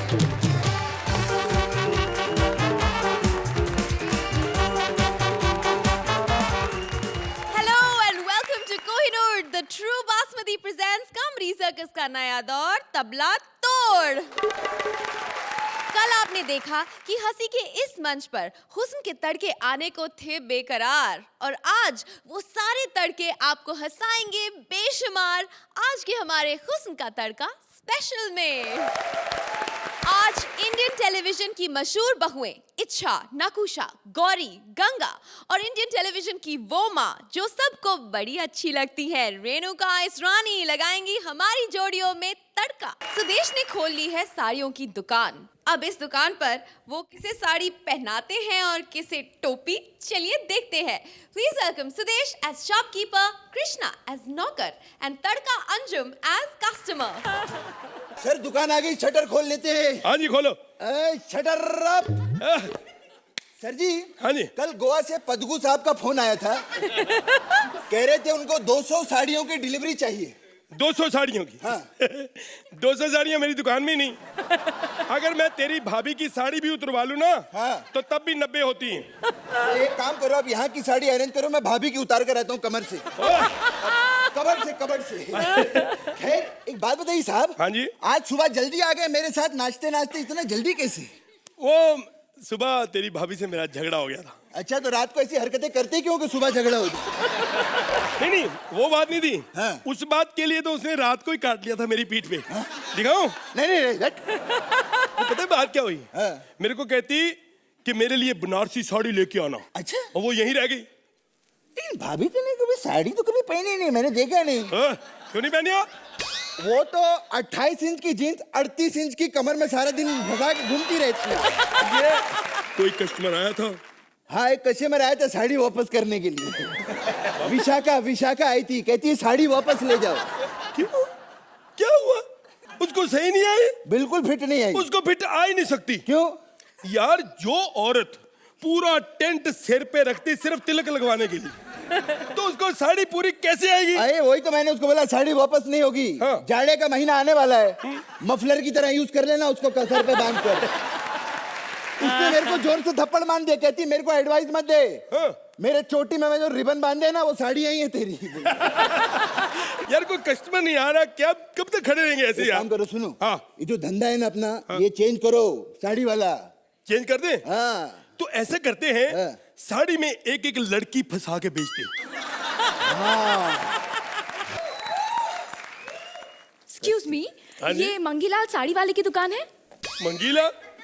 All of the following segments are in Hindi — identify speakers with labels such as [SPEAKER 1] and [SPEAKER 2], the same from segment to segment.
[SPEAKER 1] The True Basmati presents Comedy Circus का नया दौर तबला तोड़। कल आपने देखा कि हंसी के इस मंच पर हुस्न के तड़के आने को थे बेकरार, और आज वो सारे तड़के आपको हंसाएंगे बेशुमार आज के हमारे हुस्न का तड़का स्पेशल में। आज इंडियन टेलीविजन की मशहूर बहुएं इच्छा, नकुशा, गौरी, गंगा और इंडियन टेलीविजन की वो माँ जो सबको बड़ी अच्छी लगती है, रेणुका इसरानी, लगाएंगी हमारी जोड़ियों में तड़का। सुदेश ने खोल ली है साड़ियों की दुकान। अब इस दुकान पर वो किसे साड़ी पहनाते हैं और किसे टोपी, चलिए देखते हैं। Please welcome Sudesh as shopkeeper, Krishna as नौकर and tadka Anjum as customer.
[SPEAKER 2] Sir दुकान आ गई, शटर खोल लेते हैं।
[SPEAKER 3] हाँ जी खोलो।
[SPEAKER 2] Shutter up. सर जी,
[SPEAKER 3] हाँ जी।
[SPEAKER 2] कल गोवा से पदगू साहब का फोन आया था। कह रहे थे उनको 200 साड़ियों की डिलीवरी चाहिए।
[SPEAKER 3] 200 साड़ियों की?
[SPEAKER 2] हाँ।
[SPEAKER 3] 200 साड़ियाँ मेरी दुकान में ही नहीं। अगर मैं तेरी भाभी की साड़ी भी उतरवा लूं ना,
[SPEAKER 2] हाँ।
[SPEAKER 3] तो तब भी 90 होती हैं।
[SPEAKER 2] एक काम करो, अब यहाँ की साड़ी अरेंज करो, मैं भाभी की उतार कर रहता हूँ कमर से। कबर से। खैर एक बात बताइए साहब।
[SPEAKER 3] हाँ जी।
[SPEAKER 2] आज सुबह जल्दी आ गए मेरे साथ, नाचते नाचते इतना जल्दी कैसे?
[SPEAKER 3] वो सुबह तेरी भाभी से मेरा झगड़ा हो गया था।
[SPEAKER 2] अच्छा, तो रात को ऐसी हरकतें करते क्यों कि सुबह झगड़ा हो जाए?
[SPEAKER 3] नहीं, वो बात नहीं थी।
[SPEAKER 2] हाँ।
[SPEAKER 3] उस बात के लिए तो उसने रात को ही काट लिया था मेरी पीठ पे। हाँ? दिखाऊं?
[SPEAKER 2] नहीं।
[SPEAKER 3] तो पता है बात क्या हुई?
[SPEAKER 2] हाँ।
[SPEAKER 3] मेरे को कहती कि मेरे लिए बनारसी साड़ी लेके आना।
[SPEAKER 2] अच्छा।
[SPEAKER 3] और वो यहीं रह गई।
[SPEAKER 2] लेकिन भाभी तो नहीं, कभी साड़ी तो कभी पहनी नहीं, मैंने देखा नहीं।
[SPEAKER 3] हाँ? क्यों नहीं पहनी?
[SPEAKER 2] वो तो 28 इंच की जीन्स 38 इंच की कमर में सारा दिन भगा के घूमती रहती है।
[SPEAKER 3] ये कोई कस्टमर आया था।
[SPEAKER 2] हाँ, एक कस्टमर आया था साड़ी वापस करने के लिए। विशाखा आई थी, कहती है साड़ी वापस ले जाओ।
[SPEAKER 3] क्यों? क्या हुआ? उसको सही नहीं आई?
[SPEAKER 2] बिल्कुल फिट नहीं आई।
[SPEAKER 3] उसको फिट आ ही नहीं सकती।
[SPEAKER 2] क्यों?
[SPEAKER 3] यार, जो औरत पूरा टेंट सिर पे रखती सिर्फ तिलक लगवाने के लिए, तो उसको साड़ी पूरी कैसे आएगी?
[SPEAKER 2] अरे वही तो मैंने उसको बोला, साड़ी वापस नहीं होगी।
[SPEAKER 3] हाँ।
[SPEAKER 2] जाड़े का महीना आने वाला है, मफलर की तरह यूज कर लेना उसको सर पे बांध कर। उसने मेरे को जोर से थप्पड़ मार दिया, कहती मेरे को एडवाइस मत दे।
[SPEAKER 3] हाँ।
[SPEAKER 2] मेरे चोटी में मैं जो रिबन बांधे ना, वो साड़ी आई है तेरी।
[SPEAKER 3] यार कोई कस्टमर नहीं आ रहा, क्या कब तक खड़े रहेंगे ऐसे?
[SPEAKER 2] काम करो, सुनो।
[SPEAKER 3] हाँ।
[SPEAKER 2] ये जो धंधा है ना अपना, ये चेंज करो, साड़ी वाला
[SPEAKER 3] चेंज कर दे।
[SPEAKER 2] हाँ।
[SPEAKER 3] तो ऐसे करते हैं,
[SPEAKER 2] हाँ।
[SPEAKER 3] साड़ी में एक एक लड़की फंसा के बेचते।
[SPEAKER 4] एक्सक्यूज मी,
[SPEAKER 3] हाँ जी?
[SPEAKER 4] ये मंगीलाल साड़ी वाले की दुकान है?
[SPEAKER 3] मंगीला?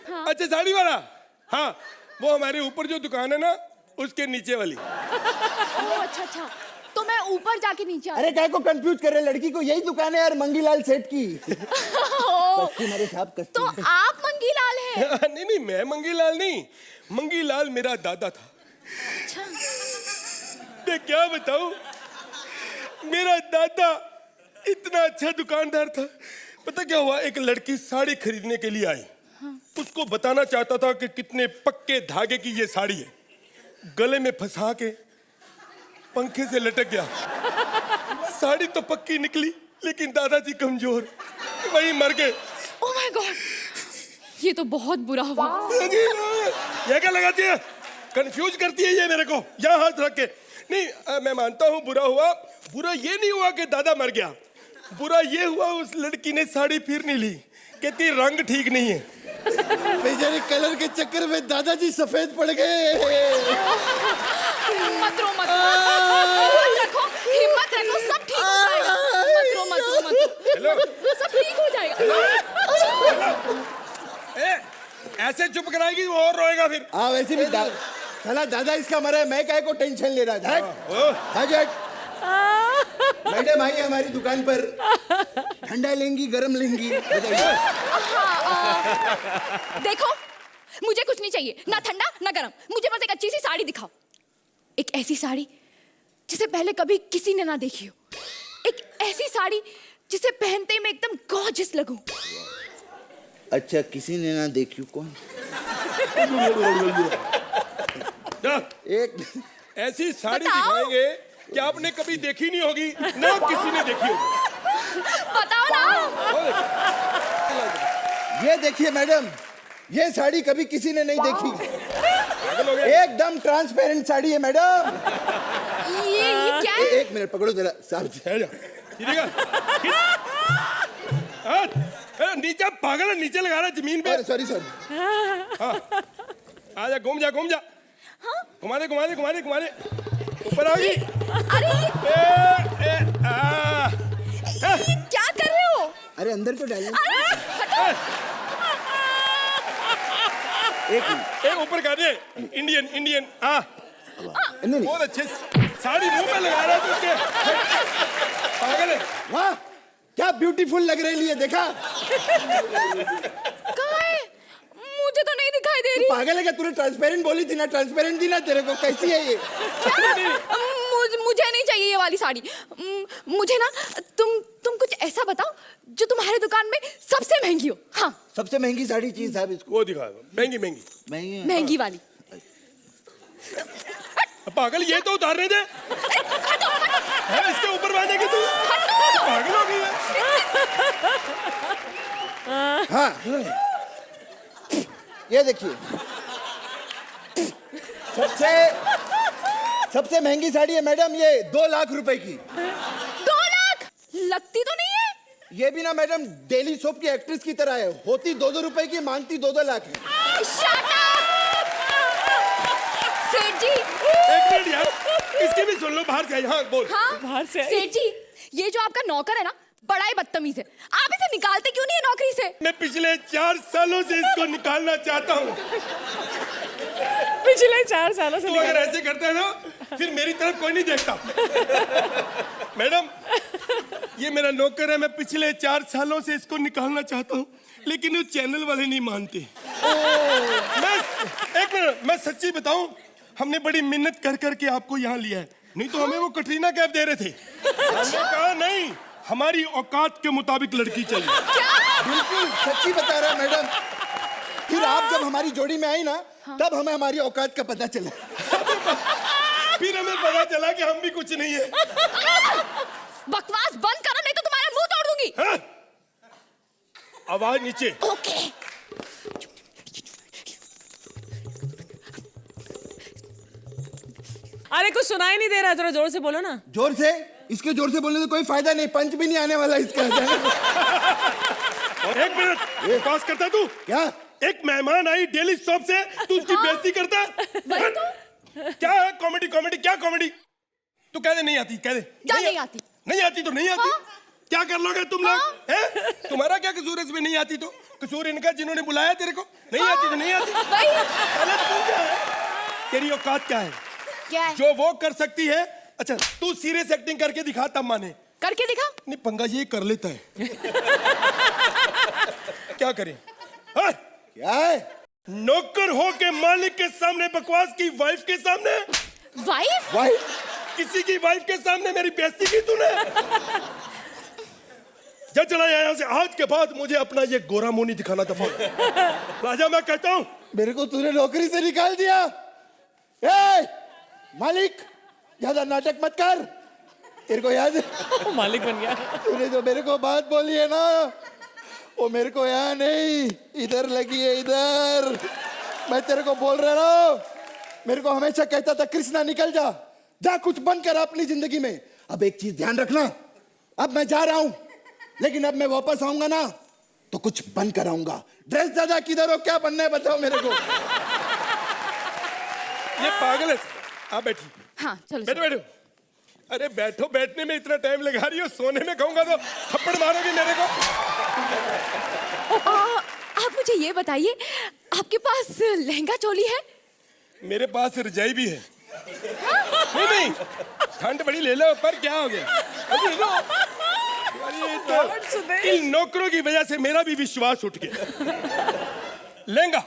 [SPEAKER 4] हाँ।
[SPEAKER 3] अच्छा, साड़ी वाला। हाँ, वो हमारे ऊपर जो दुकान है ना, उसके नीचे वाली।
[SPEAKER 4] ओह अच्छा, तो मैं ऊपर जाके नीचे
[SPEAKER 2] अरे क्या को कंफ्यूज कर रहे, लड़की को यही दुकान है यार, मंगीलाल सेठ की। कस्टमर साहब,
[SPEAKER 4] तो आप मंगीलाल हैं?
[SPEAKER 3] नहीं, मैं मंगीलाल नहीं, मंगीलाल मेरा दादा था।
[SPEAKER 4] अच्छा।
[SPEAKER 3] मैं क्या बताऊं, मेरा दादा इतना अच्छा दुकानदार था। पता क्या हुआ, एक लड़की साड़ी खरीदने के लिए आई। हाँ। उसको बताना चाहता था कि कितने पक्के धागे की ये साड़ी है, गले में फंसा के पंखे से लटक गया। साड़ी तो पक्की निकली, लेकिन दादाजी कमजोर, वही मर गए।
[SPEAKER 4] ओह माय गॉड, ये तो बहुत बुरा हुआ।
[SPEAKER 3] ये क्या लगाती है, कंफ्यूज करती है ये मेरे को, यहाँ हाथ रख के। नहीं, मैं मानता हूँ बुरा हुआ। बुरा ये नहीं हुआ कि दादा मर गया, बुरा ये हुआ उस लड़की ने साड़ी फिर नहीं ली, कहती रंग ठीक नहीं है।
[SPEAKER 2] बेचारे कलर के चक्कर में दादाजी सफेद पड़ गए।
[SPEAKER 4] मत रो, हिम्मत रखो, सब ठीक हो जाएगा। मत रो, सब ठीक हो जाएगा।
[SPEAKER 3] ऐसे चुप कराएगी वो और रोएगा फिर।
[SPEAKER 2] हाँ, वैसे भी साला दादा इसका मरा है, मैं काहे को टेंशन ले रहा था। मैडम आई हमारी दुकान पर, ठंडा लेंगी गरम लेंगी?
[SPEAKER 4] देखो, मुझे कुछ नहीं चाहिए, ना ठंडा ना गरम, मुझे बस एक अच्छी सी साड़ी दिखाओ। एक ऐसी साड़ी जिसे पहले कभी किसी ने ना देखी हो, एक ऐसी साड़ी जिसे पहनते ही मैं एकदम गॉर्जियस लगूं।
[SPEAKER 2] अच्छा, किसी ने ना देखी? कौन? एक
[SPEAKER 3] ऐसी साड़ी दिखाएंगे कि आपने कभी देखी नहीं होगी, ना किसी ने देखी होगी।
[SPEAKER 4] बताओ ना।
[SPEAKER 2] ये देखिए मैडम, ये साड़ी कभी किसी ने नहीं देखी।
[SPEAKER 3] पागल हो गए?
[SPEAKER 2] एकदम ट्रांसपेरेंट साड़ी है मैडम।
[SPEAKER 4] ये क्या है?
[SPEAKER 2] एक मिनट पकड़ो जरा साहब।
[SPEAKER 3] है जा, ठीक है? अरे नीचे पागल है, नीचे लगा रहा है जमीन पे।
[SPEAKER 2] Sorry sorry.
[SPEAKER 3] आजा, घूम जा, घूम जा। घुमा दे, घुमा दे, घुमा दे, घुमा दे। ऊपर आ गई।
[SPEAKER 4] अरे ये क्या कर रहे हो?
[SPEAKER 2] अरे अंदर तो डालिए।
[SPEAKER 3] एक ऊपर कर दे। Indian Indian.
[SPEAKER 2] नहीं
[SPEAKER 3] बहुत अच्छे साड़ी मुंह पे लगा रहा है तू उसके। पागल है।
[SPEAKER 2] वाह क्या ब्यूटीफुल लग रही है, देखा?
[SPEAKER 4] कहाँ है? मुझे तो नहीं दिखाई दे रही।
[SPEAKER 2] पागल है क्या? तूने ट्रांसपेरेंट बोली थी ना, ट्रांसपेरेंट थी ना तेरे को। कैसी है ये?
[SPEAKER 4] मुझे नहीं चाहिए ये वाली साड़ी। मुझे ना तुम कुछ ऐसा बताओ जो तुम्हारे दुकान में सबसे महंगी हो। हाँ,
[SPEAKER 2] सबसे महंगी साड़ी चाहिए साहब इसको।
[SPEAKER 3] वो दिखा दो, महंगी महंगी।
[SPEAKER 2] महंगी है।
[SPEAKER 4] महंगी वाली।
[SPEAKER 3] पागल, ये तो उतारने दे। है इसके ऊपर बांधे की तू? पागल हो गई है।
[SPEAKER 2] हाँ ये देखिए, सबसे महंगी साड़ी है मैडम, ये 2 लाख रुपए की।
[SPEAKER 4] 2 लाख लगती तो नहीं है?
[SPEAKER 2] ये भी ना मैडम डेली सोप की एक्ट्रेस की तरह है, होती 2-2 रुपए की, मांगती 2-2 लाख है।
[SPEAKER 4] Shut up! सेठ जी।
[SPEAKER 3] एक मिनट यार, इसकी भी सुन लो। बाहर से आई। हाँ बोल।
[SPEAKER 4] हाँ,
[SPEAKER 5] बाहर से आई।
[SPEAKER 4] सेठ जी, ये जो आपका नौकर है ना, बड़ा ही बदतमीज है। आप इसे निकालते क्यों नहीं है नौकरी से?
[SPEAKER 3] मैं पिछले 4 सालों से इसको निकालना चाहता हूँ।
[SPEAKER 5] पिछले 4 सालों से
[SPEAKER 3] तू अगर ऐसे करता है ना, फिर मेरी तरफ कोई नहीं देखता। मैडम, ये मेरा नौकर है। मैं पिछले 4 सालों से इसको निकालना चाहता हूँ, लेकिन वो चैनल वाले नहीं मानते। एक मिनट, मैं सच्ची बताऊं, हमने बड़ी मिन्नत कर करके आपको यहाँ लिया है, नहीं तो हमें वो कटरीना कैफ दे रहे थे। हमने कहा नहीं, हमारी औकात के मुताबिक लड़की चाहिए।
[SPEAKER 2] बिल्कुल सच्ची बता रहा है मैडम। फिर आप जब हमारी जोड़ी में आई ना, तब हमें हमारी औकात का पता चला।
[SPEAKER 3] फिर हमें पता चला कि हम भी कुछ नहीं है।
[SPEAKER 4] बकवास बंद करो, नहीं तो तुम्हारा मुंह तोड़ दूंगी।
[SPEAKER 3] हाँ? आवाज नीचे।
[SPEAKER 4] ओके।
[SPEAKER 5] अरे कुछ सुनाई नहीं दे रहा, जरा जोर से बोलो ना।
[SPEAKER 2] जोर से? इसके जोर से बोलने से कोई फायदा नहीं, पंच भी नहीं आने वाला इसका।
[SPEAKER 3] और एक मिनट, बकवास करता तू?
[SPEAKER 2] क्या?
[SPEAKER 3] एक मेहमान आई डेली शॉप से, तू उसकी बेइज्जती करता है?
[SPEAKER 4] वही तो।
[SPEAKER 3] क्या है कॉमेडी? कॉमेडी क्या कॉमेडी? तू कह दे नहीं आती, कह दे।
[SPEAKER 4] क्या नहीं आती?
[SPEAKER 3] नहीं आती तो नहीं आती।
[SPEAKER 4] हाँ?
[SPEAKER 3] क्या कर लोगे तुम लोग? हैं? तुम्हारा क्या कसूर है इसमें? नहीं आती तो कसूर इनका, जिन्होंने बुलाया तेरे को। नहीं आती तो नहीं आती।
[SPEAKER 4] वही।
[SPEAKER 3] पहले तू क्या है? तेरी औकात क्या है?
[SPEAKER 4] क्या है?
[SPEAKER 3] जो वो कर सकती है। अच्छा तू सीरियस एक्टिंग करके दिखा, तब माने।
[SPEAKER 4] करके दिखा।
[SPEAKER 3] नहीं, पंगा ये कर लेता है। क्या करें? हाँ?
[SPEAKER 2] क्या है?
[SPEAKER 3] नौकर हो के मालिक के सामने बकवास की, वाइफ के सामने।
[SPEAKER 4] वाइफ?
[SPEAKER 2] भाई
[SPEAKER 3] किसी की वाइफ के सामने मेरी बेइज्जती की तूने। जा चला यहाँ से, आज के बाद मुझे अपना ये गोरा मुंह नहीं दिखाना दफा। राजा मैं कहता हूँ,
[SPEAKER 2] मेरे को तूने नौकरी से निकाल दिया। ए, मालिक ज्यादा नाटक मत कर। तेरे को याद है
[SPEAKER 5] मालिक बन गया।
[SPEAKER 2] तूने जो मेरे को बात बोली है ना, वो मेरे को यहाँ नहीं, इधर लगी है, इधर। मैं तेरे को बोल रहा हूँ, मेरे को हमेशा कहता था कृष्णा निकल जा, जा कुछ बंद कर अपनी जिंदगी में। अब एक चीज ध्यान रखना, अब मैं जा रहा हूं, लेकिन अब मैं वापस आऊंगा ना तो कुछ बंद कराऊंगा। ड्रेस दादा किधर हो, क्या बनना है बताओ मेरे को।
[SPEAKER 3] ये पागल है। आप बैठी।
[SPEAKER 4] हाँ चलो
[SPEAKER 3] बैठो बैठो। अरे बैठो, बैठने में इतना टाइम लगा रही हो, सोने में कहूंगा तो थप्पड़ मारोगी मेरे को।
[SPEAKER 4] आप मुझे ये बताइए, आपके पास लहंगा चोली है?
[SPEAKER 3] मेरे पास रजाई भी है। नहीं नहीं, ठंड बड़ी ले लो, पर क्या हो गया? अभी ले लो। अरे तो इन नौकरों की वजह से मेरा भी विश्वास उठ गया। लहंगा,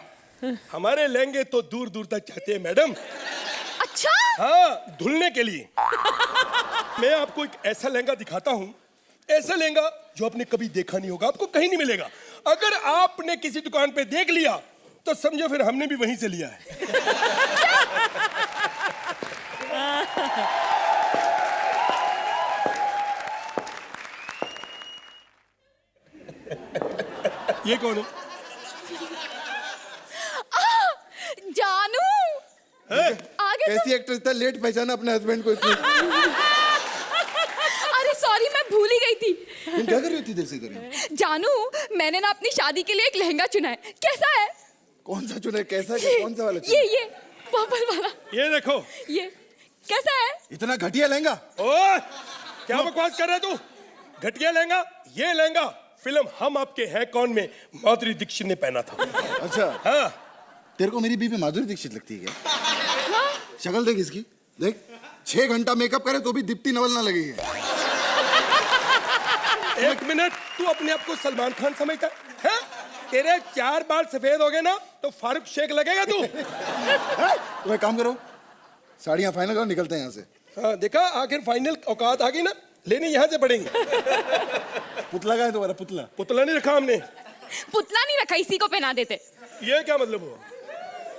[SPEAKER 3] हमारे लहंगे तो दूर दूर तक जाते हैं मैडम।
[SPEAKER 4] अच्छा?
[SPEAKER 3] हाँ, धुलने के लिए। मैं आपको एक ऐसा लहंगा दिखाता हूँ, ऐसा लहंगा जो आपने कभी देखा नहीं होगा, आपको कहीं नहीं मिलेगा। अगर आपने किसी दुकान पे देख लिया तो समझो फिर हमने भी वहीं से लिया है। ये कौन है?
[SPEAKER 4] जानू आगे
[SPEAKER 2] कैसी एक्ट्रेस था, लेट पहचाना अपने हस्बैंड को इसने।
[SPEAKER 4] अरे सॉरी, मैं भूल ही गई थी।
[SPEAKER 2] तुम क्या कर रही थी देर से इधर?
[SPEAKER 4] जानू, मैंने ना अपनी शादी के लिए एक लहंगा चुना है, कैसा है?
[SPEAKER 2] कौन सा चुना है? कैसा क्या? कौन सा वाला चुना?
[SPEAKER 4] ये पर्पल वाला।
[SPEAKER 3] ये देखो।
[SPEAKER 4] ये कैसा है?
[SPEAKER 2] इतना घटिया लहंगा?
[SPEAKER 3] ओए, क्या बकवास कर रहा है तू? घटिया लहंगा? ये लहंगा फिल्म हम आपके हैं कौन में माधुरी दीक्षित ने पहना था।
[SPEAKER 2] अच्छा,
[SPEAKER 3] हाँ।
[SPEAKER 2] तेरे को मेरी बीवी माधुरी दीक्षित लगती है क्या? शक्ल देख इसकी, देख 6 घंटा मेकअप करे तो भी दीप्ति नवल ना लगी है।
[SPEAKER 3] एक मिनट, तू अपने आप को सलमान खान समझता है? तेरे 4 बाल सफेद हो गए ना तो फारूक शेख लगेगा तू।
[SPEAKER 2] तुम एक काम करो, साड़ियाँ फाइनल करो, निकलते हैं यहाँ से।
[SPEAKER 3] हाँ देखा, आखिर फाइनल औकात आ गई ना, लेनी यहाँ से पड़ेंगे।
[SPEAKER 2] पुतला का है तुम्हारा? पुतला
[SPEAKER 3] पुतला नहीं रखा हमने।
[SPEAKER 4] पुतला नहीं रखा, इसी को पहना देते।
[SPEAKER 3] ये क्या मतलब हुआ?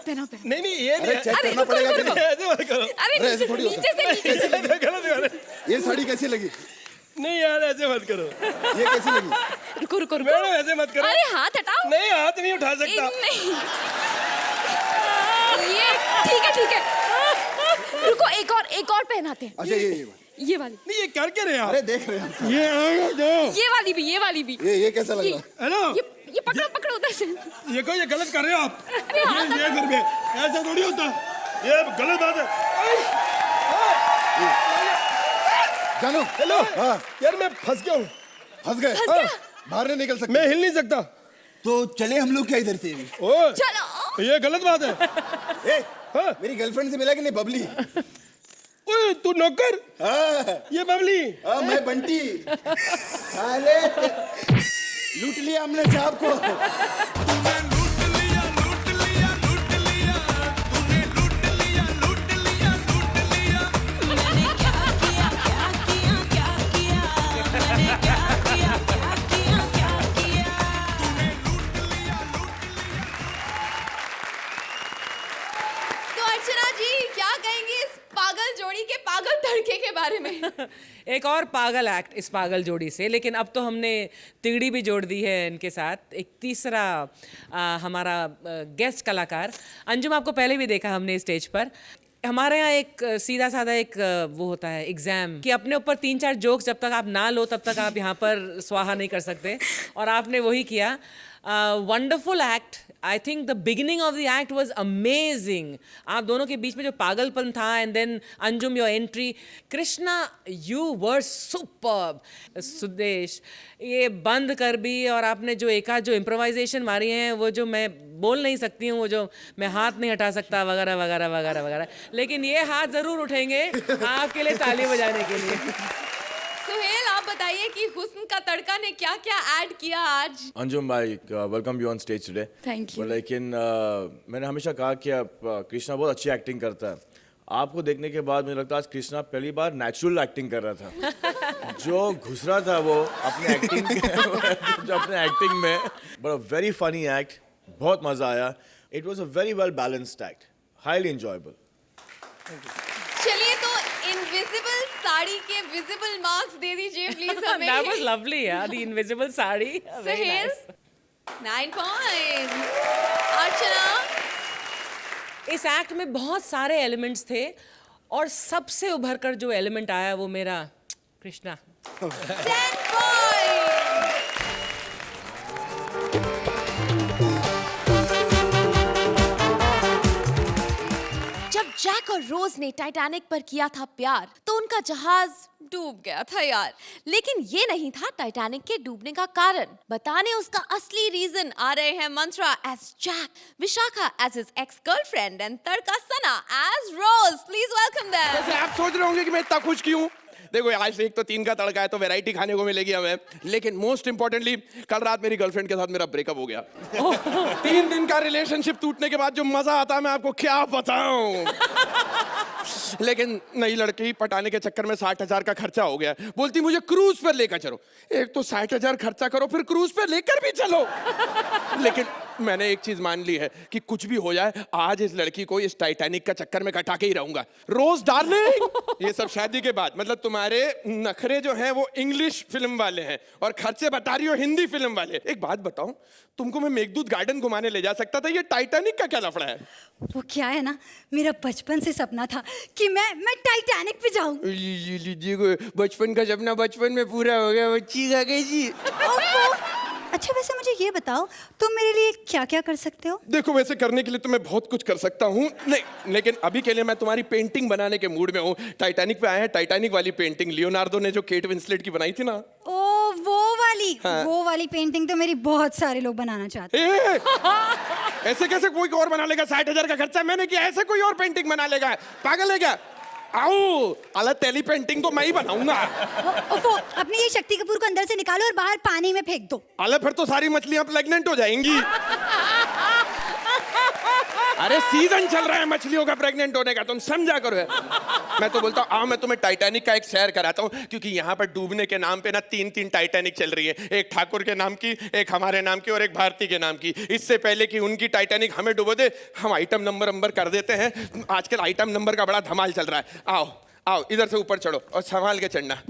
[SPEAKER 4] पहना पहना।
[SPEAKER 3] नहीं ये
[SPEAKER 2] अरे
[SPEAKER 3] नहीं।
[SPEAKER 2] चेक
[SPEAKER 4] अरे,
[SPEAKER 2] करना पड़ेगा कि नहीं?
[SPEAKER 3] ऐसे मत करो।
[SPEAKER 4] अरे
[SPEAKER 2] अरे, ऐसे थोड़ी होता
[SPEAKER 4] नीचे से नीचे से।
[SPEAKER 3] गलत है।
[SPEAKER 2] ये साड़ी कैसी लगी?
[SPEAKER 3] नहीं यार, ऐसे मत करो।
[SPEAKER 2] ये कैसी लगी?
[SPEAKER 4] रुको रुको रुको।
[SPEAKER 3] मैडम ऐसे मत करो।
[SPEAKER 4] अरे हाथ हटाओ।
[SPEAKER 3] नहीं, हाथ नहीं उठा सकता।
[SPEAKER 4] नहीं, ये ठीक है। रुको, एक और पहनाते हैं।
[SPEAKER 2] अच्छा
[SPEAKER 4] ये वाली।
[SPEAKER 3] नहीं, ये कर क्या रहे हैं आप?
[SPEAKER 2] अरे देख रहे हैं हम।
[SPEAKER 3] ये आएगा जो।
[SPEAKER 4] ये वाली भी।
[SPEAKER 2] ये कैसा लग रहा है?
[SPEAKER 3] हेलो,
[SPEAKER 4] ये पकड़ो उधर से।
[SPEAKER 3] ये को ये गलत कर रहे हो आप।
[SPEAKER 4] अरे हाँ,
[SPEAKER 3] ये करके ऐसा थोड़ी होता, ये गलत बात है।
[SPEAKER 2] जानू,
[SPEAKER 3] हेलो।
[SPEAKER 2] हाँ,
[SPEAKER 3] यार मैं फंस गया हूँ।
[SPEAKER 2] फंस गए?
[SPEAKER 4] फंस
[SPEAKER 2] हाँ,
[SPEAKER 4] गया?
[SPEAKER 2] बाहर नहीं निकल सकते?
[SPEAKER 3] मैं हिल नहीं सकता।
[SPEAKER 2] तो चले हम लोग क्या इधर से?
[SPEAKER 3] ओए,
[SPEAKER 4] चलो।
[SPEAKER 3] ये गलत बात है।
[SPEAKER 2] ए,
[SPEAKER 3] हाँ।
[SPEAKER 2] मेरी गर्लफ्रेंड से मिला कि नहीं? बबली।
[SPEAKER 3] ओए, तू नौकर?
[SPEAKER 2] हाँ,
[SPEAKER 3] ये बबली?
[SPEAKER 2] हाँ, मैं बंटी। साले लूट लिया हमने साहब को।
[SPEAKER 1] तो अर्चना जी क्या कहेंगे इस पागल जोड़ी के पागल तड़के के बारे में?
[SPEAKER 5] एक और पागल एक्ट इस पागल जोड़ी से, लेकिन अब तो हमने तिगड़ी भी जोड़ दी है इनके साथ। एक तीसरा हमारा गेस्ट कलाकार अंजुम, आपको पहले भी देखा हमने स्टेज पर। हमारे यहाँ एक सीधा साधा एक वो होता है एग्जाम कि अपने ऊपर 3-4 जोक्स जब तक आप ना लो तब तक आप यहाँ पर स्वाहा नहीं कर सकते, और आपने वही किया। Wonderful act. I think the beginning of the act was amazing. आप दोनों के बीच में जो पागलपन था, and then Anjum your entry, Krishna you were superb. Sudesh ये बंद कर भी, और आपने जो जो इम्प्रोवाइजेशन मारी हैं वो जो मैं बोल नहीं सकती हूँ, वो जो मैं हाथ नहीं हटा सकता वगैरह वगैरह वगैरह वगैरह, लेकिन ये हाथ जरूर उठेंगे आपके लिए ताली बजाने के लिए।
[SPEAKER 1] सुहेल आप बताइए कि हुस्न का तड़का ने क्या क्या ऐड किया आज?
[SPEAKER 6] अंजुम भाई, welcome you on stage today.
[SPEAKER 4] Thank you.
[SPEAKER 6] लेकिन मैंने हमेशा कहा कि कृष्णा बहुत अच्छी एक्टिंग करता है। आपको देखने के बाद मुझे लगता है आज कृष्णा पहली बार नेचुरल एक्टिंग कर रहा था। जो घुस रहा था वो अपने एक्टिंग में, but a very funny act, बहुत मजा आया। It was a very well balanced act, highly enjoyable.
[SPEAKER 1] चलिए तो इनविजिबल साड़ी के विजिबल मार्क्स दे दीजिए प्लीज हमें।
[SPEAKER 5] That was lovely, yeah, the invisible sari. Very
[SPEAKER 1] Suhel
[SPEAKER 5] nice.
[SPEAKER 1] 9 points. Archana
[SPEAKER 5] इस एक्ट में बहुत सारे एलिमेंट्स थे, और सबसे उभर कर जो एलिमेंट आया वो मेरा कृष्णा।
[SPEAKER 1] 10 पॉइंट्स। जब जैक और रोज ने टाइटैनिक पर किया था प्यार तो उनका जहाज डूब गया था यार, लेकिन ये नहीं था टाइटैनिक के डूबने का कारण। बताने उसका असली रीजन आ रहे हैं Mantra as Jack, Vishakha as his ex girlfriend and tadka Sana as Rose. Please welcome them.
[SPEAKER 7] वैसे आप सोच रहे होंगे कि मैं इतना खुश क्यों हूँ। देखो आज से एक तो 3 का तड़का है तो वैरायटी खाने को मिलेगी हमें, लेकिन मोस्ट इंपॉर्टेंटली कल रात मेरी गर्लफ्रेंड के साथ मेरा ब्रेकअप हो गया। 3 दिन का रिलेशनशिप टूटने के बाद जो मजा आता है मैं आपको क्या बताऊं। लेकिन नई लड़की पटाने के चक्कर में 60,000 का खर्चा हो गया। बोलती मुझे क्रूज पर लेकर चलो। एक तो 60,000 खर्चा करो फिर क्रूज पर लेकर भी चलो। लेकिन मैंने एक चीज मान ली है कि कुछ भी हो जाए, आज इस लड़की को इस टाइटैनिक का चक्कर में कटा के ही रहूंगा। रोज डार्लिंग, ये सब शादी के बाद, मतलब तुम्हारे नखरे जो हैं वो इंग्लिश फिल्म वाले हैं और खर्चे बता रही हो हिंदी फिल्म वाले। एक बात बताऊं, तुमको मैं मेघदूत गार्डन घुमाने ले जा सकता था, ये टाइटैनिक का क्या लफड़ा है?
[SPEAKER 8] वो क्या है ना, मेरा बचपन से सपना था कि मैं टाइटैनिक पे जाऊं।
[SPEAKER 7] लीजिए, बचपन का सपना बचपन में पूरा हो गया, बच्ची खा गई जी।
[SPEAKER 8] अच्छा वैसे मुझे ये बताओ, तुम मेरे लिए क्या क्या कर सकते हो?
[SPEAKER 7] देखो, वैसे करने के लिए तो मैं बहुत कुछ कर सकता हूँ, नहीं, लेकिन अभी के लिए मैं तुम्हारी पेंटिंग बनाने के मूड में हूँ। टाइटैनिक पे आए हैं, टाइटैनिक वाली पेंटिंग लियोनार्डो ने जो केट विंसलेट की बनाई थी ना।
[SPEAKER 8] ओ वो वाली,
[SPEAKER 7] हाँ।
[SPEAKER 8] वो वाली पेंटिंग तो मेरी बहुत सारे लोग बनाना चाहते हैं।
[SPEAKER 7] ऐसे कैसे कोई और बना लेगा? 60,000 का खर्चा मैंने किया, ऐसे कोई और पेंटिंग बना लेगा? पागल है क्या? आओ, अलग तेली पेंटिंग तो मैं ही बनाऊंगा।
[SPEAKER 8] अपनी ये शक्ति कपूर को अंदर से निकालो और बाहर पानी में फेंक दो।
[SPEAKER 7] अलग फिर तो सारी मछलियां प्रेग्नेंट हो जाएंगी। अरे सीजन चल रहा है मछलियों का प्रेग्नेंट होने का, तुम समझा करो। मैं तो बोलता हूँ आओ, मैं तुम्हें टाइटैनिक का एक सैर कराता हूँ, क्योंकि यहाँ पर डूबने के नाम पे ना 3 टाइटैनिक चल रही है। एक ठाकुर के नाम की, एक हमारे नाम की और एक भारती के नाम की। इससे पहले कि उनकी टाइटैनिक हमें डुबो दे, हम आइटम नंबर कर देते हैं। आजकल आइटम नंबर का बड़ा धमाल चल रहा है। आओ आओ, इधर से ऊपर चढ़ो और संभाल के चढ़ना।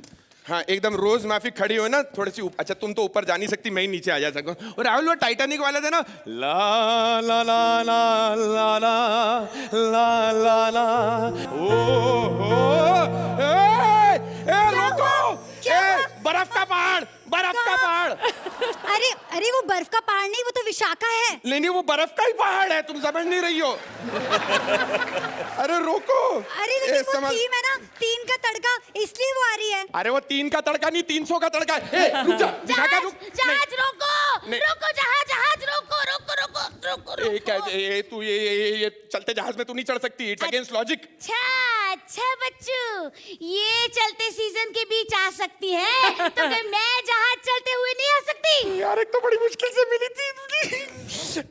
[SPEAKER 7] हाँ, एकदम रोज माफी खड़ी हो ना, थोड़ी सी अच्छा तुम तो ऊपर जा नहीं सकती, मैं ही नीचे आ जा सकूं। और राहुल वो टाइटैनिक वाले थे ना, ला ला ला ला ला ला ला ला ला ओ ए रुको, बर्फ का पहाड़, बर्फ का पहाड़।
[SPEAKER 8] अरे अरे वो बर्फ का पहाड़ नहीं, वो तो विशाखा है।
[SPEAKER 7] नहीं, वो बर्फ का ही पहाड़ है, तुम समझ नहीं रही हो। अरे रोको।
[SPEAKER 8] अरे लेकिन वो थीम है ना, 3 का तड़का, इसलिए वो आ रही है।
[SPEAKER 7] अरे वो 3 का तड़का नहीं, 300 का तड़का है। ए, रुक जा, विशाखा रुक।
[SPEAKER 4] जहाज रोको, रोको जहाज रोको, रोको रोको रोको
[SPEAKER 7] ए, कैसे तू ये चलते जहाज में तू नहीं चढ़ सकती, इट्स अगेंस्ट लॉजिक।
[SPEAKER 4] अच्छा बच्चू, ये चलते सीजन के बीच आ सकती है, तो मैं जहाज चलते हुए नहीं आ सकती?
[SPEAKER 7] यार एक तो बड़ी मुश्किल से मिली थी,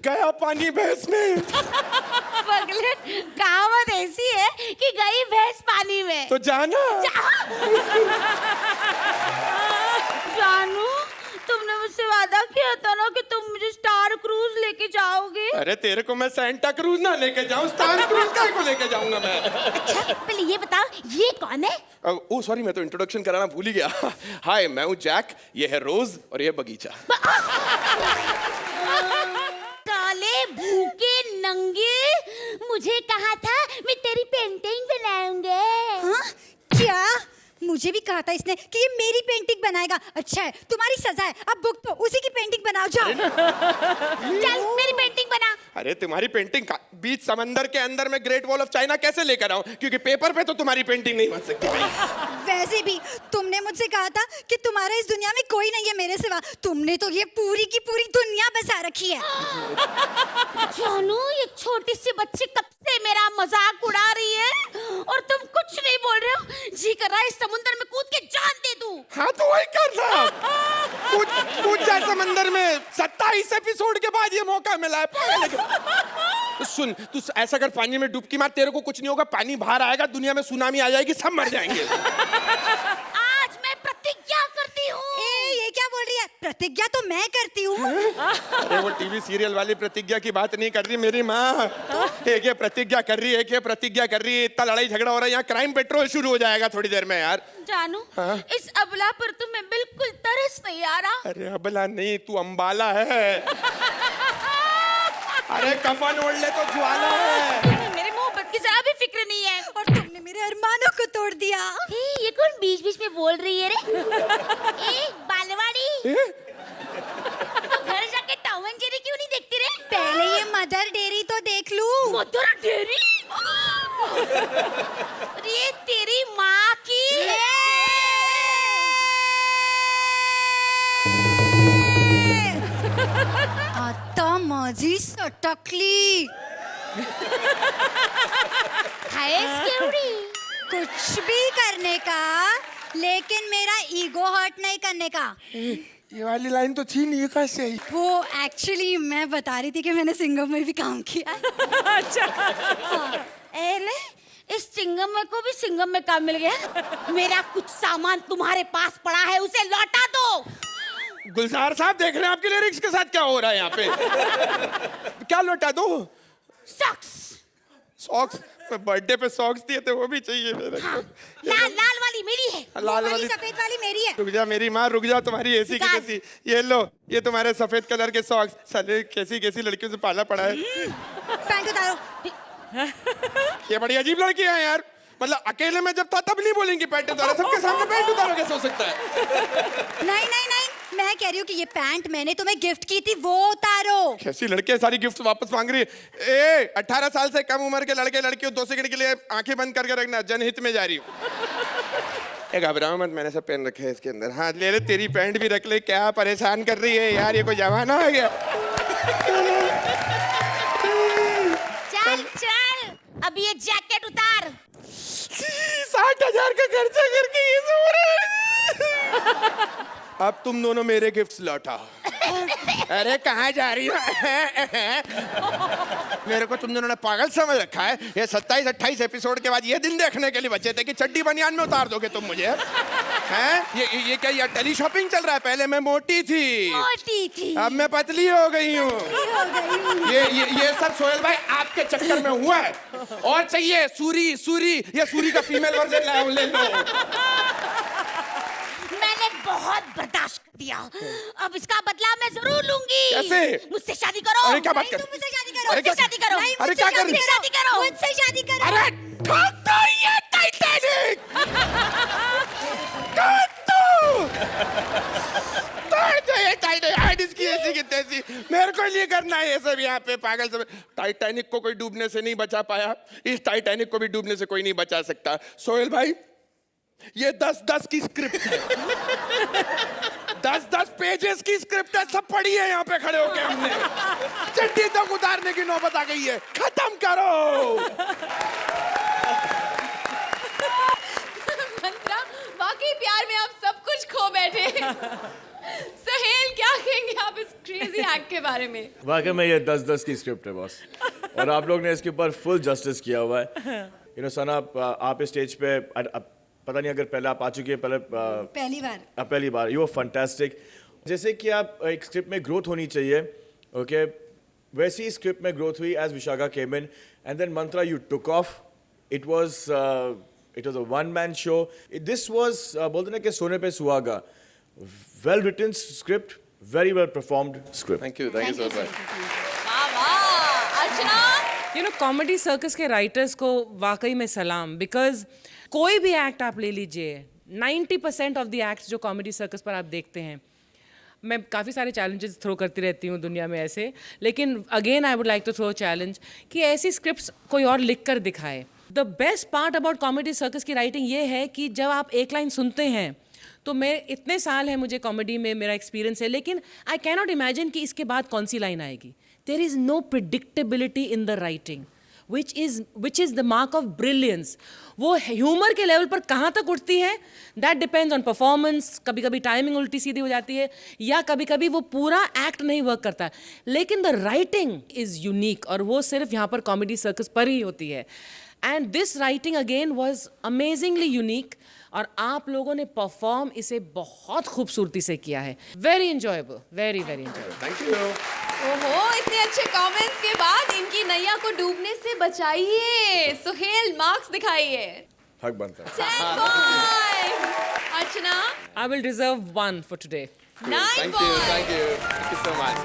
[SPEAKER 7] गया पानी भैंस में।
[SPEAKER 4] पगलेट, कहावत ऐसी है कि गई भैंस पानी में।
[SPEAKER 7] तो जाना।
[SPEAKER 4] जानू, तुमने मुझसे वादा किया था ना कि तुम मुझे स्टार क्रूज लेके जाओगे।
[SPEAKER 7] अरे तेरे को मैं सेंटा क्रूज ना लेके जाऊं, स्टार क्रूज का को लेके जाऊंगा मैं।
[SPEAKER 4] अच्छा पहले ये बताओ, ये कौन है?
[SPEAKER 7] ओ सॉरी, मैं तो इंट्रोडक्शन कराना भूल ही गया। हाय, मैं हूँ जैक, ये है रोज और ये बगीचा।
[SPEAKER 4] काले भूखे नंगे, मुझे कहा था मैं तेरी पेंटिंग बनाऊंगा।
[SPEAKER 8] हाँ? क्या? मुझे भी कहा था इसने कि ये मेरी पेंटिंग बनाएगा। अच्छा है, तुम्हारी सजा है, अब बुक तो उसी की पेंटिंग बनाओ, जाओ।
[SPEAKER 4] चल मेरी पेंटिंग बना।
[SPEAKER 7] अरे तुम्हारी पेंटिंग बीच समंदर के अंदर में ग्रेट वॉल ऑफ चाइना कैसे लेकर आऊं, क्योंकि पेपर पे तो तुम्हारी पेंटिंग नहीं बन सकती भाई।
[SPEAKER 8] वैसे भी तुमने मुझसे कहा था कि तुम्हारा इस दुनिया में कोई नहीं है मेरे सिवा। तुमने तो ये पूरी की पूरी दुनिया बसा रखी है।
[SPEAKER 4] जानू, ये छोटी सी बच्ची कब से मेरा मजाक उड़ा रही है और तुम कुछ नहीं बोल रहे हो। जी कर रहा है इस समुद्र में कूद के जान दे दूं।
[SPEAKER 7] हाँ तो वही करना, कूद जा समंदर में। 27 एपिसोड के बाद ये मौका मिला है। सुन, तू ऐसा कर, पानी में डुबकी मार, तेरे को कुछ नहीं होगा। पानी बाहर आएगा, दुनिया में सुनामी आ जाएगी, सब मर जाएंगे।
[SPEAKER 4] आज मैं प्रतिज्ञा करती हूँ।
[SPEAKER 8] ये क्या बोल रही है? प्रतिज्ञा तो मैं करती हूँ।
[SPEAKER 7] अरे वो टीवी सीरियल वाली प्रतिज्ञा की बात नहीं कर रही मेरी माँ। एक ये प्रतिज्ञा कर रही है, एक ये प्रतिज्ञा कर रही है। इतना लड़ाई झगड़ा हो रहा है यहाँ, क्राइम पेट्रोल शुरू हो जाएगा थोड़ी देर में यार।
[SPEAKER 4] जानू, इस अबला पर तुम्हें बिल्कुल तरस नहीं आ रहा।
[SPEAKER 7] अरे अबला नहीं, तू अंबाला है। अरे कफन ओढ़ ले तो ज्वाला है।
[SPEAKER 4] मेरे मोहब्बत की जरा भी फिक्र नहीं है।
[SPEAKER 8] और तुमने मेरे अरमानों को तोड़ दिया।
[SPEAKER 4] ये कौन बीच बीच में बोल रही है रे? बालवाड़ी, तो घर जाके टॉम एंड जेरी क्यों नहीं देखती रे?
[SPEAKER 8] पहले ये मदर डेयरी तो देख लूं।
[SPEAKER 4] Mother dairy? ये तेरी माँ की है।
[SPEAKER 8] आता माझी सटकली। कुछ भी करने का, लेकिन मेरा ईगो हर्ट नहीं करने का।
[SPEAKER 7] ये वाली लाइन तो थी नहीं, कैसे आई?
[SPEAKER 8] वो एक्चुअली मैं बता रही थी कि मैंने सिंगम में भी काम किया।
[SPEAKER 4] अच्छा। एले, इस चिंगम में को भी सिंगम में काम मिल गया। मेरा कुछ सामान तुम्हारे पास पड़ा है, उसे लौटा दो।
[SPEAKER 7] गुलजार साहब देख रहे हैं आपके लिरिक्स के साथ क्या हो रहा है यहाँ पे? क्या लौटा दो? सॉक्स बर्थडे पे सॉक्स दिए थे, वो भी चाहिए मेरे को।
[SPEAKER 8] लाल वाली मेरी है,
[SPEAKER 7] लाल
[SPEAKER 8] वो
[SPEAKER 7] वाली
[SPEAKER 8] सफेद वाली मेरी है।
[SPEAKER 7] रुक जा मेरी माँ, रुक जा, तुम्हारी ऐसी की कैसी। ये लो, ये तुम्हारे सफेद कलर के सॉक्स। साले कैसी कैसी लड़कियों से पाला पड़ा है।
[SPEAKER 8] पैंट उतारो।
[SPEAKER 7] ये बड़ी अजीब लड़की है यार। मतलब अकेले में जब था तब नहीं बोलेंगी पैंट उतारो, सबके सामने पैंट उतारो कैसे हो सकता है?
[SPEAKER 8] नहीं नहीं नहीं, मैं कह रही हूँ कि ये पैंट मैंने तुम्हें गिफ्ट की थी, वो उतारो।
[SPEAKER 7] कैसी लड़कियां सारी गिफ्ट वापस मांग रही है। ए 18 साल से कम उम्र के लड़के लड़कियों 2 सेकंड के लिए आंखें बंद करके रखना, जनहित में जा रही हूँ। घबराओ मत, मैंने सब पहन रखे है इसके अंदर। हाँ ले ले, तेरी पैंट भी रख ले। क्या परेशान कर रही है यार, ये कोई जमाना आ गया।
[SPEAKER 8] चल चल, अब ये जैकेट उतार।
[SPEAKER 7] 60,000 का खर्चा करके ये सब हो रहा है। अब तुम दोनों मेरे गिफ्ट्स लौटा। अरे कहाँ जा रही हो? मेरे को तुम दोनों ने पागल समझ रखा है। ये 27-28 एपिसोड के बाद ये दिन देखने के लिए बचे थे कि चड्डी बनियान में उतार दोगे तुम मुझे, हैं? ये क्या ये टेली शॉपिंग चल रहा है? पहले मैं मोटी थी, अब मैं पतली हो गई हूँ। ये सब सोहेल भाई आपके चक्कर में हुआ है। और चाहिए सूरी, ये सूरी का फीमेल वर्जन लाओ, ले लो।
[SPEAKER 8] मैंने बहुत बर्दाश्त कर दिया, अब इसका बदला मैं जरूर लूंगी।
[SPEAKER 7] कैसे?
[SPEAKER 8] मुझसे शादी करो।
[SPEAKER 7] अरे क्या बात कर?
[SPEAKER 8] मुझसे शादी करो।
[SPEAKER 7] अरे क्या?
[SPEAKER 8] शादी करो।
[SPEAKER 7] अरे क्या कर रही?
[SPEAKER 8] शादी करो। मुझसे शादी करो।
[SPEAKER 7] अरे ठोक दो ये टाइटैनिक, ठोक दो। ये टाइटैनिक इसकी ऐसी की तैसी। मेरे को नहीं करना है ये सब यहाँ पे पागल सब। टाइटैनिक को कोई डूबने से नहीं बचा पाया, इस टाइटैनिक को भी डूबने से कोई नहीं बचा सकता। सोहेल भाई ये 10-10 की स्क्रिप्ट है। 10-10 पेजेस की स्क्रिप्ट है, सब पढ़ी है यहाँ पे खड़े होके हमने। चड्डी तक उतारने की नौबत आ गई है, खत्म करो।
[SPEAKER 1] मंत्रा, वाकई प्यार में आप सब कुछ खो बैठे। सहेल, क्या कहेंगे आप इस क्रेजी एक्ट के बारे में?
[SPEAKER 6] वाकई में ये 10-10 की स्क्रिप्ट है बॉस, और आप लोग ने इसके ऊपर फुल जस्टिस किया हुआ है। यू नो सना, आप इस स्टेज पे पता नहीं अगर पहले आप आ चुकी है, पहली बार यू आर फैंटास्टिक। जैसे कि आप एक स्क्रिप्ट में ग्रोथ होनी चाहिए, ओके, वैसी ही स्क्रिप्ट में ग्रोथ हुई as Vishakha came in, and then Mantra you took off. It was a one man show. This was बोलते ना कि सोने पे सुहागा। Well written script, very well performed script.
[SPEAKER 7] Thank you so much.
[SPEAKER 1] वाह वाह। Archana,
[SPEAKER 5] you know comedy circus के राइटर्स को वाकई में सलाम, बिकॉज कोई भी एक्ट आप ले लीजिए, 90% ऑफ द एक्ट्स जो कॉमेडी सर्कस पर आप देखते हैं, मैं काफ़ी सारे चैलेंजेस थ्रो करती रहती हूँ दुनिया में ऐसे, लेकिन again I would like to throw challenge कि ऐसी स्क्रिप्ट्स कोई और लिख कर दिखाए। The best part about comedy circus की राइटिंग ये है कि जब आप एक लाइन सुनते हैं, तो मैं इतने साल है मुझे कॉमेडी में मेरा एक्सपीरियंस है, लेकिन आई कैनॉट इमेजिन कि इसके बाद कौन सी लाइन आएगी। There is no predictability in the writing, which is the mark of brilliance. वो ह्यूमर के लेवल पर कहाँ तक उठती है, that depends on performance. कभी कभी टाइमिंग उल्टी सीधी हो जाती है, या कभी कभी वो पूरा एक्ट नहीं वर्क करता, लेकिन द राइटिंग इज़ यूनिक, और वो सिर्फ यहाँ पर कॉमेडी सर्कस पर ही होती है। And this writing again was amazingly unique, और आप लोगों ने परफॉर्म इसे बहुत खूबसूरती से किया है। Very enjoyable, very very enjoyable.
[SPEAKER 7] Thank you.
[SPEAKER 1] ओहो, इतने अच्छे कमेंट्स के बाद इनकी नैया को डूबने से बचाइए। सुहेल, मार्क्स दिखाइए।
[SPEAKER 6] हक बनता है।
[SPEAKER 1] 10 points. Archana,
[SPEAKER 5] I will deserve 1 for today.
[SPEAKER 1] 9 points.
[SPEAKER 7] Thank you so much.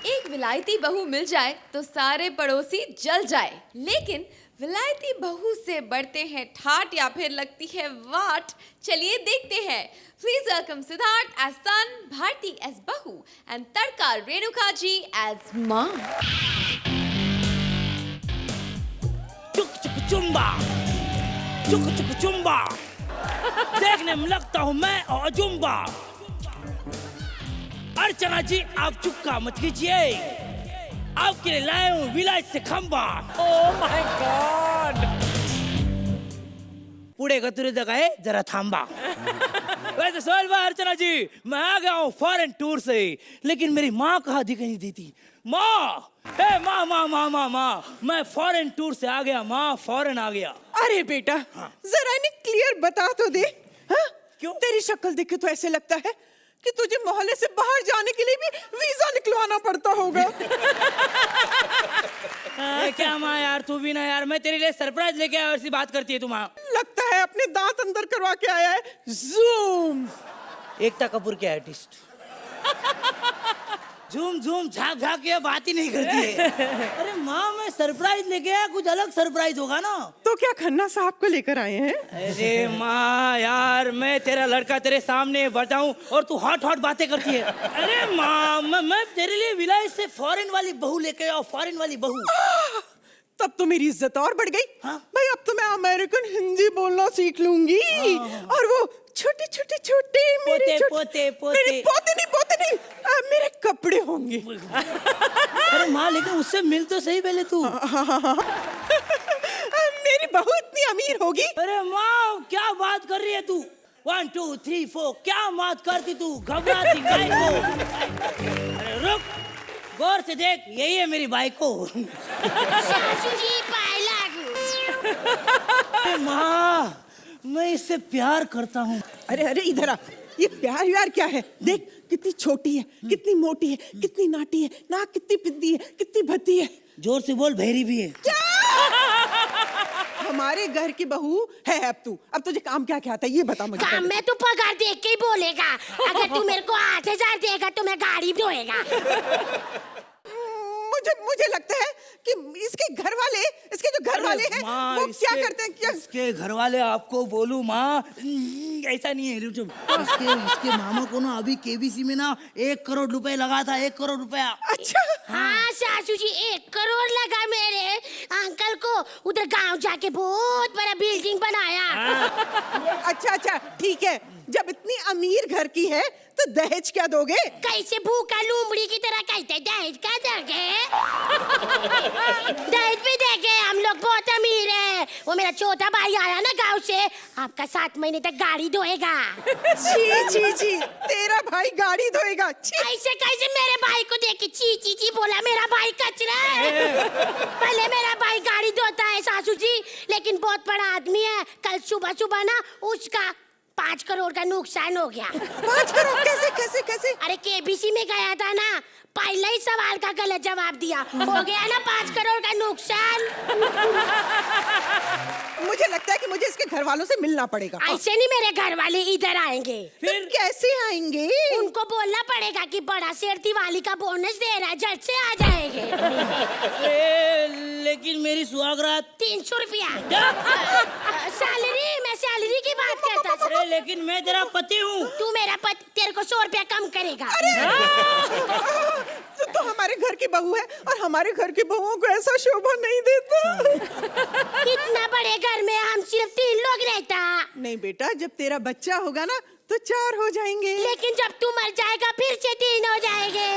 [SPEAKER 1] एक विलायती बहू मिल जाए तो सारे पड़ोसी जल जाए, लेकिन विलायती बहू से बढ़ते हैं ठाट या फिर लगती है वाट। चलिए देखते हैं। Please welcome Siddharth as son, Bharti as बहू, एंड तड़का रेणुका जी एज मां।
[SPEAKER 9] चुक चुक चुम्बा, चुक चुक चुम्बा, देखने में लगता हूँ मैं और अजुम्बा। अर्चना जी आप चुपका मत कीजिए, आपके लिए लाए हूँ विलायत से खंबा।
[SPEAKER 5] Oh my God!
[SPEAKER 9] पुढे गतुरे जगाए जरा थांबा। वैसे सोहेल भाई, अर्चना जी, मैं आ गया हूँ फॉरेन टूर से, लेकिन मेरी माँ कहाँ दिखाई नहीं देती। माँ, ए माँ माँ माँ माँ माँ, मैं फॉरेन टूर से आ गया माँ, फॉरेन आ गया।
[SPEAKER 10] अरे बेटा, जरा इन्हें क्लियर बता तो दे। हाँ? क्यों? तेरी शक्ल देख के तो ऐसे लगता है कि तुझे मोहल्ले से बाहर जाने के लिए भी वीजा निकलवाना पड़ता होगा।
[SPEAKER 9] क्या माँ यार, तू भी ना यार, मैं तेरे लिए सरप्राइज लेके आया, ऐसी बात करती है तू माँ।
[SPEAKER 10] लगता है अपने दांत अंदर करवा के आया है। जूम।
[SPEAKER 9] एकता कपूर के आर्टिस्ट। झूम झूम झाक झाक के बात ही नहीं करती है। अरे माँ, मैं सरप्राइज लेके आया, कुछ अलग सरप्राइज होगा ना।
[SPEAKER 10] तो क्या खन्ना साहब को लेकर आए हैं?
[SPEAKER 9] अरे माँ यार, मैं तेरा लड़का तेरे सामने बताऊं और तू हॉट हॉट बातें करती है। अरे माँ, मैं तेरे लिए विलायत से फॉरेन वाली बहू लेके आया, फॉरेन वाली बहू।
[SPEAKER 10] तब तो मेरी इज्जत और बढ़ गई।
[SPEAKER 9] हाँ?
[SPEAKER 10] भाई अब तो मैं अमेरिकन हिंदी बोलना सीख लूंगी। और वो छोटे छोटे छोटे मेरे
[SPEAKER 9] पोते पोते
[SPEAKER 10] मेरे पोते नहीं मेरे कपड़े होंगे।
[SPEAKER 9] अरे माँ, लेकिन उससे मिल तो सही पहले तू।
[SPEAKER 10] मेरी बहू इतनी अमीर होगी?
[SPEAKER 9] अरे माँ, क्या बात कर रही है तू? 1 2 3 4, क्या बात करती तू? घबराती गाय को। अरे रुक, गौर से देख, यही है मेरी बाइक को। अरे माँ, मैं इससे प्यार करता हूँ।
[SPEAKER 10] अरे अरे इधर आ, ये प्यार व्यार क्या है? देख कितनी छोटी है, कितनी मोटी है, कितनी नाटी है, नाक कितनी पिद्दी है, कितनी भद्दी है।
[SPEAKER 9] जोर से बोल, भैरी भी है।
[SPEAKER 10] क्या? हमारे घर की बहू है अब तू। अब तुझे काम क्या क्या आता है ये बता मुझे।
[SPEAKER 11] काम में तू पगार देख के ही बोलेगा। अगर तू मेरे को 8,000 देगा तो मैं गाड़ी धोएगा।
[SPEAKER 10] मुझे लगता है कि इसके घर वाले हैं वो क्या करते हैं? क्या
[SPEAKER 9] इसके घर वाले आपको बोलूं माँ, ऐसा नहीं है। इसके मामा को ना अभी केबीसी में ना 1 करोड़ रुपए लगा था, 1 करोड़ रुपया।
[SPEAKER 10] अच्छा।
[SPEAKER 11] हाँ सासू जी, 1 करोड़ लगा मेरे अंकल को, उधर गांव जाके बहुत बड़ा बिल्डिंग बनाया।
[SPEAKER 10] अच्छा ठीक है, जब इतनी अमीर घर की है तो दहेज क्या दोगे?
[SPEAKER 11] कैसे भूखा लूमड़ी की तरह कहते दहेज क्या दोगे? दहेज भी देंगे, हम लोग बहुत अमीर है। वो मेरा छोटा भाई आया ना गांव से, आपका 7 महीने तक गाड़ी धोएगा।
[SPEAKER 10] छी, तेरा भाई गाड़ी धोएगा?
[SPEAKER 11] ऐसे कैसे मेरे भाई को देख के ची बोला? मेरा भाई कचरा है। पहले मेरा भाई गाड़ी धोता है सासू जी, लेकिन बहुत बड़ा आदमी है। कल सुबह ना उसका 5 करोड़ का नुकसान हो गया।
[SPEAKER 10] 5 करोड़? कैसे?
[SPEAKER 11] अरे केबीसी में गया था ना, पहले ही सवाल का गलत जवाब दिया, हो गया ना 5 करोड़ का नुकसान।
[SPEAKER 10] मुझे लगता है कि मुझे इसके घर वालों से मिलना पड़ेगा।
[SPEAKER 11] ऐसे नहीं, मेरे घर वाले इधर आएंगे।
[SPEAKER 10] फिर कैसे आएंगे?
[SPEAKER 11] उनको बोलना पड़ेगा कि बड़ा शेर दिवाली का बोनस दे रहा है, झट से आ जाएंगे।
[SPEAKER 9] लेकिन मेरी सुहागरात
[SPEAKER 11] 300 रुपया सैलरी, मैं सैलरी की बात करता था।
[SPEAKER 9] अरे लेकिन मैं तेरा पति हूँ।
[SPEAKER 11] तू मेरा पति, तेरे को 100 रुपया कम करेगा।
[SPEAKER 10] तो हमारे घर की बहू है और हमारे घर की बहुओं को ऐसा शोभा नहीं देता।
[SPEAKER 11] इतना बड़े घर में हम सिर्फ 3 लोग रहता।
[SPEAKER 10] नहीं बेटा, जब तेरा बच्चा होगा ना तो 4 हो जाएंगे।
[SPEAKER 11] लेकिन जब तू मर जाएगा फिर से 3 हो जाएंगे।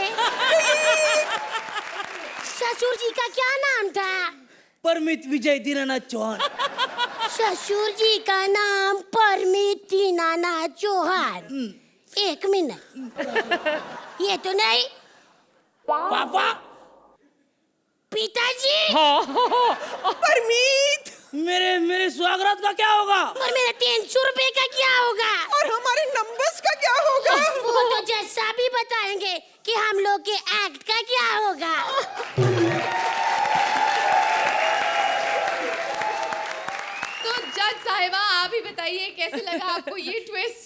[SPEAKER 11] ससुर जी का क्या नाम था?
[SPEAKER 9] परमित विजय दीनानाथ चौहान।
[SPEAKER 11] ससुर जी का नाम परमित दीनानाथ चौहान। 1 मिनट, ये तो नहीं।
[SPEAKER 9] पापा,
[SPEAKER 11] पिताजी।
[SPEAKER 10] परमीत,
[SPEAKER 9] मेरे सुहागरात का क्या होगा?
[SPEAKER 11] और मेरे 300 रुपए का क्या होगा?
[SPEAKER 10] और हमारे नंबर्स का क्या होगा?
[SPEAKER 11] वो तो जज साहब ही बताएंगे कि हम लोग के एक्ट का क्या होगा।
[SPEAKER 1] तो जज साहिबा, आप ही बताइए कैसे लगा आपको ये twist?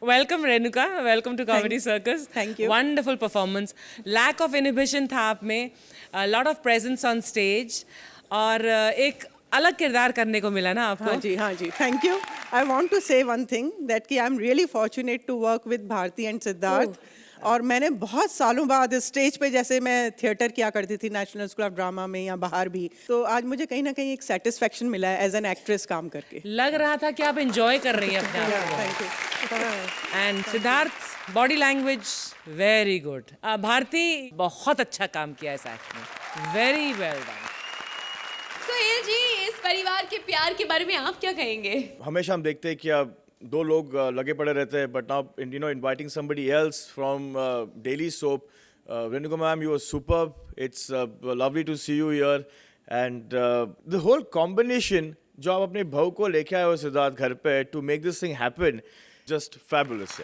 [SPEAKER 5] Welcome Renuka, welcome to comedy circus.
[SPEAKER 10] Thank you.
[SPEAKER 5] Wonderful performance, lack of inhibition था आप में, lot of presence on stage, और एक अलग किरदार करने को मिला ना आपको।
[SPEAKER 10] हाँ जी, thank you. I want to say one thing that कि I am really fortunate to work with Bharti and Siddharth. और मैंने बहुत सालों बाद स्टेज पे, जैसे मैं थिएटर किया करती थी नेशनल स्कूल ऑफ ड्रामा में या बाहर भी, तो आज मुझे कहीं ना कहीं एक सेटिस्फेक्शन मिला है एज एन एक्ट्रेस काम करके।
[SPEAKER 5] लग रहा था कि आप एंजॉय कर रही हैं अपने आप को।
[SPEAKER 10] Thank you.
[SPEAKER 5] And Siddharth, body language very good. Bharti, बहुत अच्छा काम किया इस एक्ट में, very well done.
[SPEAKER 1] Sohail ji, इस परिवार के प्यार के बारे में आप क्या कहेंगे?
[SPEAKER 6] हमेशा हम देखते हैं कि अब दो लोग लगे पड़े रहते हैं, but now you know inviting somebody else from daily soap. Renuka ma'am, you were superb. It's lovely to see you here. And the whole combination जो आप अपने बहू को लेके आए हो सिद्धार्थ घर पे to make this thing happen, just fabulous.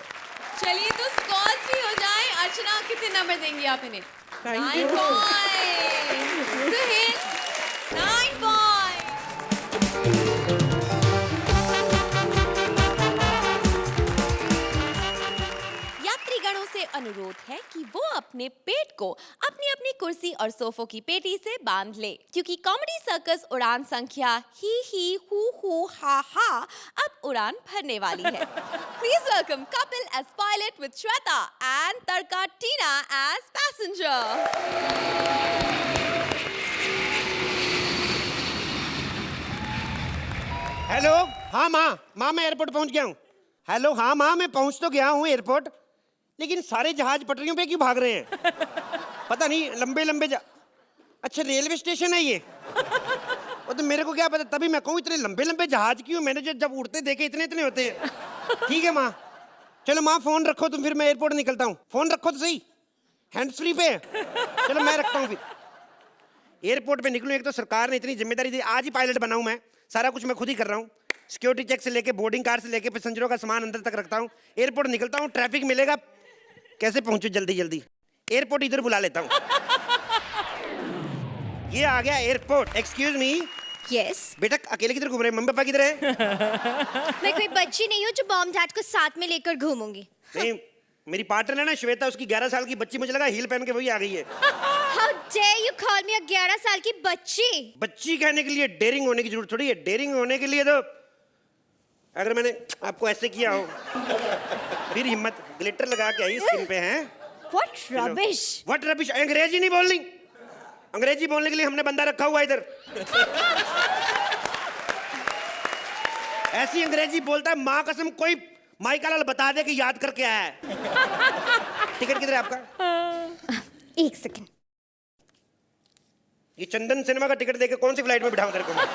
[SPEAKER 1] चलिए तो स्कॉर्स भी हो जाए. अर्चना कितने नंबर देंगी आप इन्हें?
[SPEAKER 10] Thank
[SPEAKER 1] 9
[SPEAKER 10] you.
[SPEAKER 1] points. Suhail 9 points. यात्रीगणों से अनुरोध है कि वो अपने पेट को अपनी अपनी कुर्सी और सोफों की पेटी से बांध ले, क्योंकि कॉमेडी सर्कस उड़ान संख्या ही हु हा हा अब उड़ान भरने वाली है. Please welcome Kapil as pilot with Shweta and Tarka Tina as passenger.
[SPEAKER 12] Hello. हाँ माँ मैं एयरपोर्ट पहुंच गया हूँ. हेलो. हाँ माँ मैं पहुंच तो गया हूँ एयरपोर्ट, लेकिन सारे जहाज पटरियों पे क्यों भाग रहे हैं? पता नहीं, लंबे अच्छा रेलवे स्टेशन है ये? वो तो मेरे को क्या पता, तभी मैं कहूँ इतने लंबे जहाज क्यों? मैंने जब उड़ते देखे इतने होते हैं. ठीक है माँ. चलो माँ फोन रखो तुम, फिर मैं एयरपोर्ट निकलता हूँ. फोन रखो तो सही, हैंड्स फ्री पे. चलो मैं रखता हूँ फिर. एयरपोर्ट पे निकलूँ, एक तो सरकार ने इतनी जिम्मेदारी दी, आज ही पायलट बना हूँ मैं. सारा कुछ मैं खुद ही कर रहा हूँ. सिक्योरिटी चेक से लेके बोर्डिंग कार से लेके पैसेंजरों का सामान अंदर तक रखता हूँ. एयरपोर्ट निकलता हूँ, ट्रैफिक मिलेगा, कैसे पहुंचू जल्दी. एयरपोर्ट इधर बुला लेता हूँ. ये आ गया एयरपोर्ट. Excuse me.
[SPEAKER 8] यस.
[SPEAKER 12] बेटा अकेले किधर घूम रहे हैं? मम्मी पापा किधर है?
[SPEAKER 8] मैं कोई बच्ची नहीं हूँ जो मॉम डैड को साथ में लेकर घूमूंगी.
[SPEAKER 12] नहीं, मेरी पार्टनर है ना श्वेता, उसकी 11 साल की बच्ची, मुझे लगा हील पहन के वही आ गई है.
[SPEAKER 8] How dare you call me a 11 साल की बच्ची?
[SPEAKER 12] बच्ची कहने के लिए डेयरिंग होने की जरूरत थोड़ी है. डेयरिंग होने के लिए तो अगर मैंने आपको ऐसे किया हो, फिर हिम्मत. ग्लिटर लगा के आई स्किन पे हैं.
[SPEAKER 8] What rubbish?
[SPEAKER 12] What rubbish? अंग्रेजी नहीं बोलनी. अंग्रेजी बोलने के लिए हमने बंदा रखा हुआ इधर. ऐसी अंग्रेजी बोलता है माँ कसम, कोई माइका लाल बता दे कि याद करके आया है. टिकट किधर है आपका?
[SPEAKER 8] एक सेकंड.
[SPEAKER 12] ये चंदन सिनेमा का टिकट देके कौन सी फ्लाइट में बिठाऊं तेरे को मैं?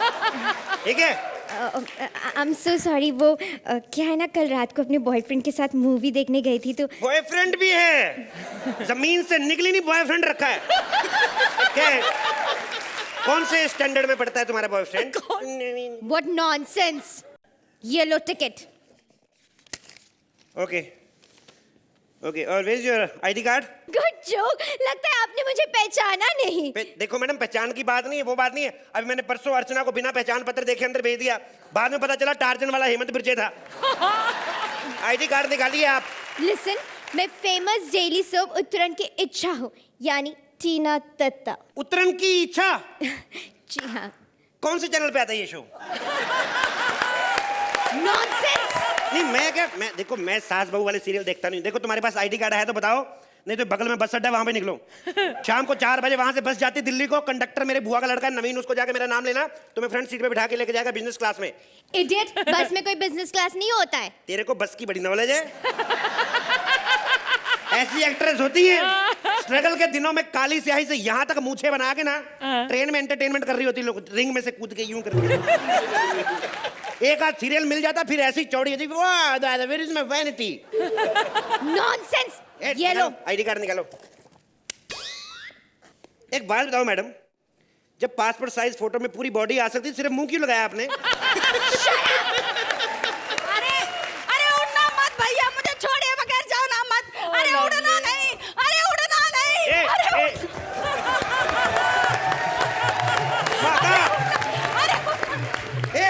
[SPEAKER 12] ठीक है.
[SPEAKER 8] I am so sorry. वो क्या है ना, कल रात को अपने बॉयफ्रेंड के साथ मूवी देखने गई थी तो.
[SPEAKER 12] बॉयफ्रेंड भी है? जमीन से निकली नहीं बॉयफ्रेंड रखा है क्या? कौन से स्टैंडर्ड में पढ़ता है तुम्हारा boyfriend?
[SPEAKER 8] What nonsense. Yellow ticket.
[SPEAKER 12] Okay. और where is your ID card?
[SPEAKER 8] Good joke. लगता है आपने मुझे पहचाना नहीं.
[SPEAKER 12] देखो मैडम, पहचान की बात नहीं है, वो बात नहीं है. अभी मैंने परसों अर्चना को बिना पहचान पत्र देखे अंदर भेज दिया. बाद में पता चला टार्जन वाला हेमंत बिरजे था. आईडी कार्ड निकालिए आप.
[SPEAKER 8] लिसन, मैं फेमस डेली सोप उत्तरायण की इच्छा हूँ, यानी टीना दत्ता.
[SPEAKER 12] उत्तरायण की इच्छा?
[SPEAKER 8] जी हाँ.
[SPEAKER 12] कौन से चैनल पे आता है ये शो?
[SPEAKER 8] नॉनसेंस.
[SPEAKER 12] नहीं मैं देखो, मैं सास बहू वाले सीरियल देखता नहीं. देखो तुम्हारे पास आईडी कार्ड है तो बताओ, नहीं तो बगल में बस अड्डा, वहां पे निकलो. शाम को 4 बजे वहां से बस जाती दिल्ली को. कंडक्टर मेरे बुआ का लड़का है नवीन, उसको जाके मेरा नाम लेना, तुम्हें फ्रंट सीट पे बिठा के लेके जाएगा बिजनेस क्लास में.
[SPEAKER 8] इडियट. बस में कोई बिजनेस क्लास नहीं होता है.
[SPEAKER 12] तेरे को बस की बड़ी नॉलेज है. ऐसी एक्ट्रेस होती है, स्ट्रगल के दिनों में काली स्याही से यहाँ तक मूछे बना के ना ट्रेन में एंटरटेनमेंट कर रही होती. लोग रिंग में से कूद के यूं करके. एक आध सीरियल मिल जाता, फिर ऐसी चौड़ी होती. Where is my vanity.
[SPEAKER 8] Nonsense. ये लो
[SPEAKER 12] आईडी कार्ड निकालो. एक बात बताओ मैडम, जब पासपोर्ट साइज फोटो में पूरी बॉडी आ सकती, सिर्फ मुंह क्यों लगाया आपने?
[SPEAKER 4] अरे उड़ना मत भैया, मुझे छोड़िए बगैर जाओ ना मत. अरे उड़ना नहीं, अरे उड़ना नहीं.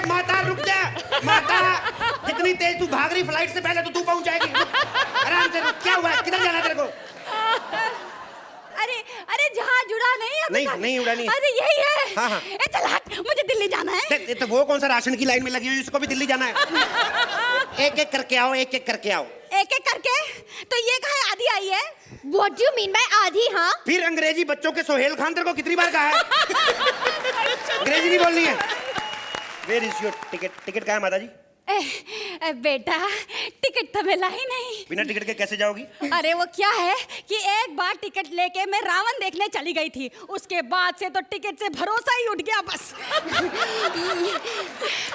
[SPEAKER 12] माता रुक जा. माता कितनी तेज तू भाग रही, फ्लाइट से पहले तो तू पहुंच जाएगी. आराम से रुक. क्या हुआ, किधर जाना तेरे को?
[SPEAKER 4] अरे जहाज उड़ा नहीं है.
[SPEAKER 12] नहीं उड़ा नहीं.
[SPEAKER 4] अरे यही है.
[SPEAKER 12] हाँ.
[SPEAKER 4] चल हट, मुझे दिल्ली जाना है.
[SPEAKER 12] तो वो कौन सा राशन की लाइन में लगी हुई, उसको भी दिल्ली जाना है. एक एक करके आओ.
[SPEAKER 4] एक एक करके. तो ये कहाँ आधी आई है?
[SPEAKER 8] What do you mean by आधी? हाँ,
[SPEAKER 12] फिर अंग्रेजी बच्चों के सोहेल खान तेरे को कितनी बार कहा है? अंग्रेजी नहीं बोलनी है. Where is your ticket? Ticket कहाँ है माता जी?
[SPEAKER 4] बेटा टिकट तो मिला ही नहीं.
[SPEAKER 12] बिना टिकट के कैसे जाओगी?
[SPEAKER 4] अरे वो क्या है कि एक बार टिकट लेके मैं रावण देखने चली गई थी, उसके बाद से तो टिकट से भरोसा ही उठ गया बस.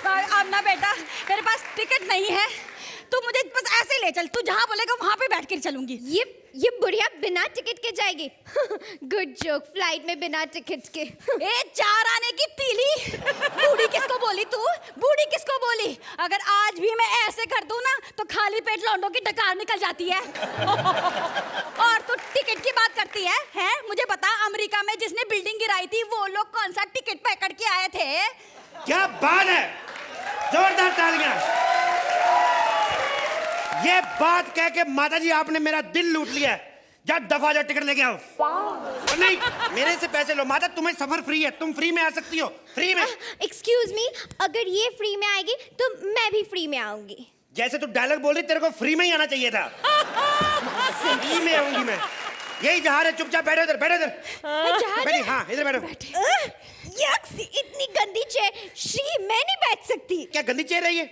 [SPEAKER 4] अब ना बेटा, मेरे पास टिकट नहीं है,
[SPEAKER 8] तू मुझे बस ऐसे ले चल, तू जहाँ बोलेगा वहाँ पे बैठ कर चलूंगी।
[SPEAKER 4] ये बुढ़िया बिना टिकट के जाएगी। गुड जोक, फ्लाइट में बिना टिकट के।
[SPEAKER 8] ए 4 आने की तीली, बूढ़ी किसको बोली तू? बूढ़ी किसको बोली? अगर आज भी मैं ऐसे कर दूं ना तो खाली पेट लौंडों की डकार निकल जाती है। और तू टिकट की बात करती है? हैं? मुझे बता, अमेरिका में जिसने बिल्डिंग गिराई थी वो लोग कौन सा टिकट पकड़ के आए थे?
[SPEAKER 12] क्या बात है, जोरदार तालियां। ये बात कह के माता जी आपने मेरा दिल लूट लिया है। जा दफा जा, टिकट लेके आओ। और नहीं, मेरे से पैसे लो। माता तुम्हें सफर फ्री है, तुम फ्री में आ सकती हो, फ्री में।
[SPEAKER 4] एक्सक्यूज मी, अगर ये फ्री में आएगी तो मैं भी फ्री में आऊंगी।
[SPEAKER 12] जैसे तू डायलॉग बोल रही, तेरे को फ्री में ही आना चाहिए था। फ्री में आऊंगी मैं। यही जहाज है, चुपचाप बैठो इधर, बैठो इधर। बैठी, हाँ इधर बैठो।
[SPEAKER 4] इतनी गंदी चेयर, श्री मैं नहीं बैठ सकती।
[SPEAKER 12] क्या गंदी चेयर है ये?